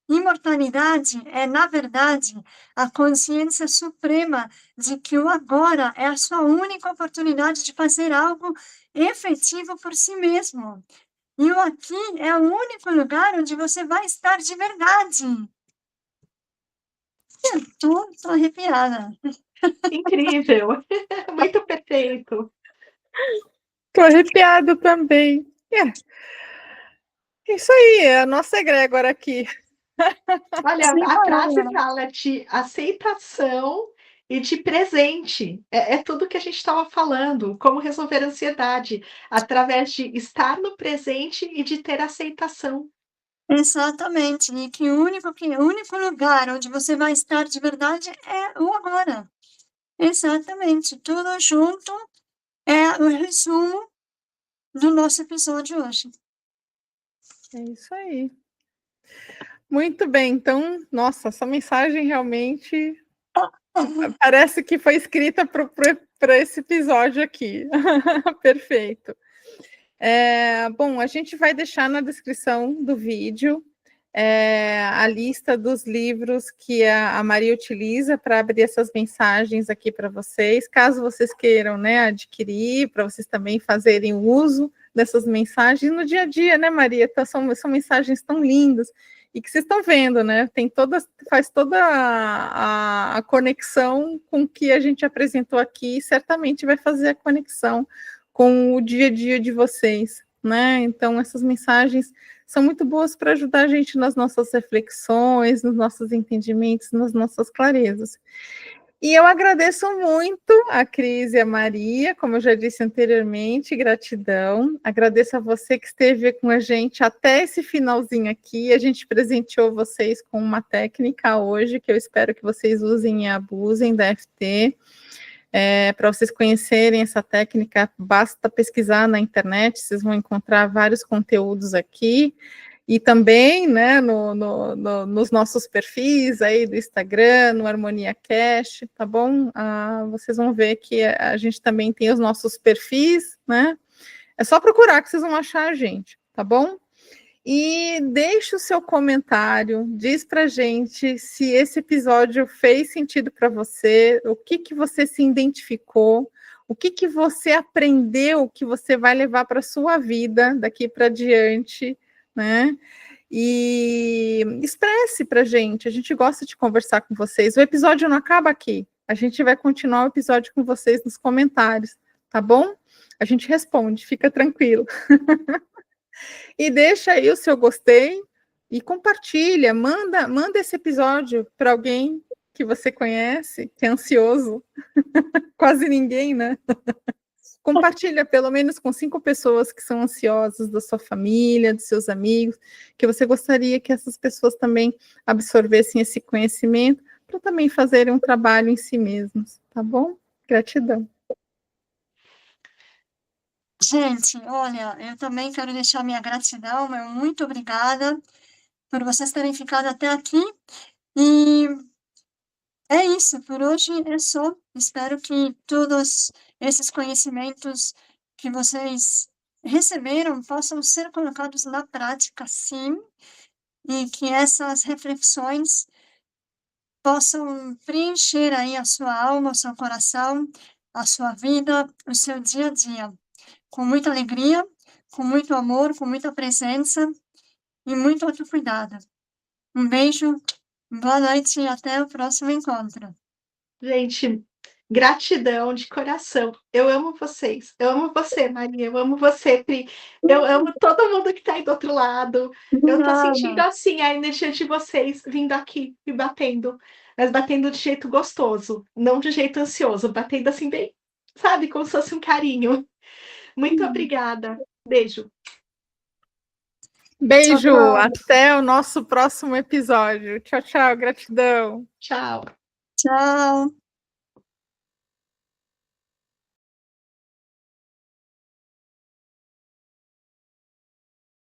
Imortalidade é, na verdade, a consciência suprema de que o agora é a sua única oportunidade de fazer algo efetivo por si mesmo. E o aqui é o único lugar onde você vai estar de verdade. Eu tô arrepiada. Incrível, muito perfeito. Tô arrepiado também. Isso aí, é a nossa egrégora aqui. Olha, Sem a frase palavras. fala de aceitação e de presente. É tudo que a gente estava falando, como resolver a ansiedade, através de estar no presente e de ter aceitação. Exatamente. E que o único lugar onde você vai estar de verdade é o agora. Exatamente. Tudo junto é o resumo do nosso episódio hoje. É isso aí. Muito bem, então, nossa, essa mensagem realmente parece que foi escrita para esse episódio aqui. Perfeito. Bom, a gente vai deixar na descrição do vídeo a lista dos livros que a Maria utiliza para abrir essas mensagens aqui para vocês, caso vocês queiram, né, adquirir, para vocês também fazerem uso dessas mensagens no dia a dia, né, Maria? Então, são mensagens tão lindas e que vocês estão vendo, né? Faz toda a conexão com o que a gente apresentou aqui, e certamente vai fazer a conexão com o dia a dia de vocês, né? Então, essas mensagens são muito boas para ajudar a gente nas nossas reflexões, nos nossos entendimentos, nas nossas clarezas. E eu agradeço muito a Cris e a Maria, como eu já disse anteriormente, gratidão. Agradeço a você que esteve com a gente até esse finalzinho aqui. A gente presenteou vocês com uma técnica hoje, que eu espero que vocês usem e abusem da FT. Para vocês conhecerem essa técnica, basta pesquisar na internet, vocês vão encontrar vários conteúdos aqui. E também, né, nos nossos perfis aí do Instagram, no Harmonia Cast, tá bom? Vocês vão ver que a gente também tem os nossos perfis, né? É só procurar que vocês vão achar a gente, tá bom? E deixe o seu comentário, diz pra gente se esse episódio fez sentido para você, o que você se identificou, o que você aprendeu que você vai levar para a sua vida daqui para diante, né? E expresse para a gente gosta de conversar com vocês. O episódio não acaba aqui, a gente vai continuar o episódio com vocês nos comentários, tá bom? A gente responde, fica tranquilo. E deixa aí o seu gostei e compartilha, manda esse episódio para alguém que você conhece, que é ansioso, quase ninguém, né? Compartilha pelo menos com 5 pessoas que são ansiosas da sua família, dos seus amigos, que você gostaria que essas pessoas também absorvessem esse conhecimento para também fazerem um trabalho em si mesmos, tá bom? Gratidão. Gente, olha, eu também quero deixar minha gratidão, meu muito obrigada por vocês terem ficado até aqui. E é isso, por hoje é só. Espero que todos esses conhecimentos que vocês receberam possam ser colocados na prática, sim, e que essas reflexões possam preencher aí a sua alma, o seu coração, a sua vida, o seu dia a dia, com muita alegria, com muito amor, com muita presença e muito autocuidado. Um beijo, boa noite e até o próximo encontro. Gente, gratidão de coração. Eu amo vocês. Eu amo você, Maria. Eu amo você, Pri. Eu amo todo mundo que está aí do outro lado. Eu tô sentindo assim a energia de vocês vindo aqui me batendo, mas batendo de jeito gostoso, não de jeito ansioso, batendo assim bem, sabe, como se fosse um carinho. Muito obrigada. Beijo. Beijo, Tchau, tchau. até o nosso próximo episódio. Tchau, tchau, gratidão. Tchau. Tchau.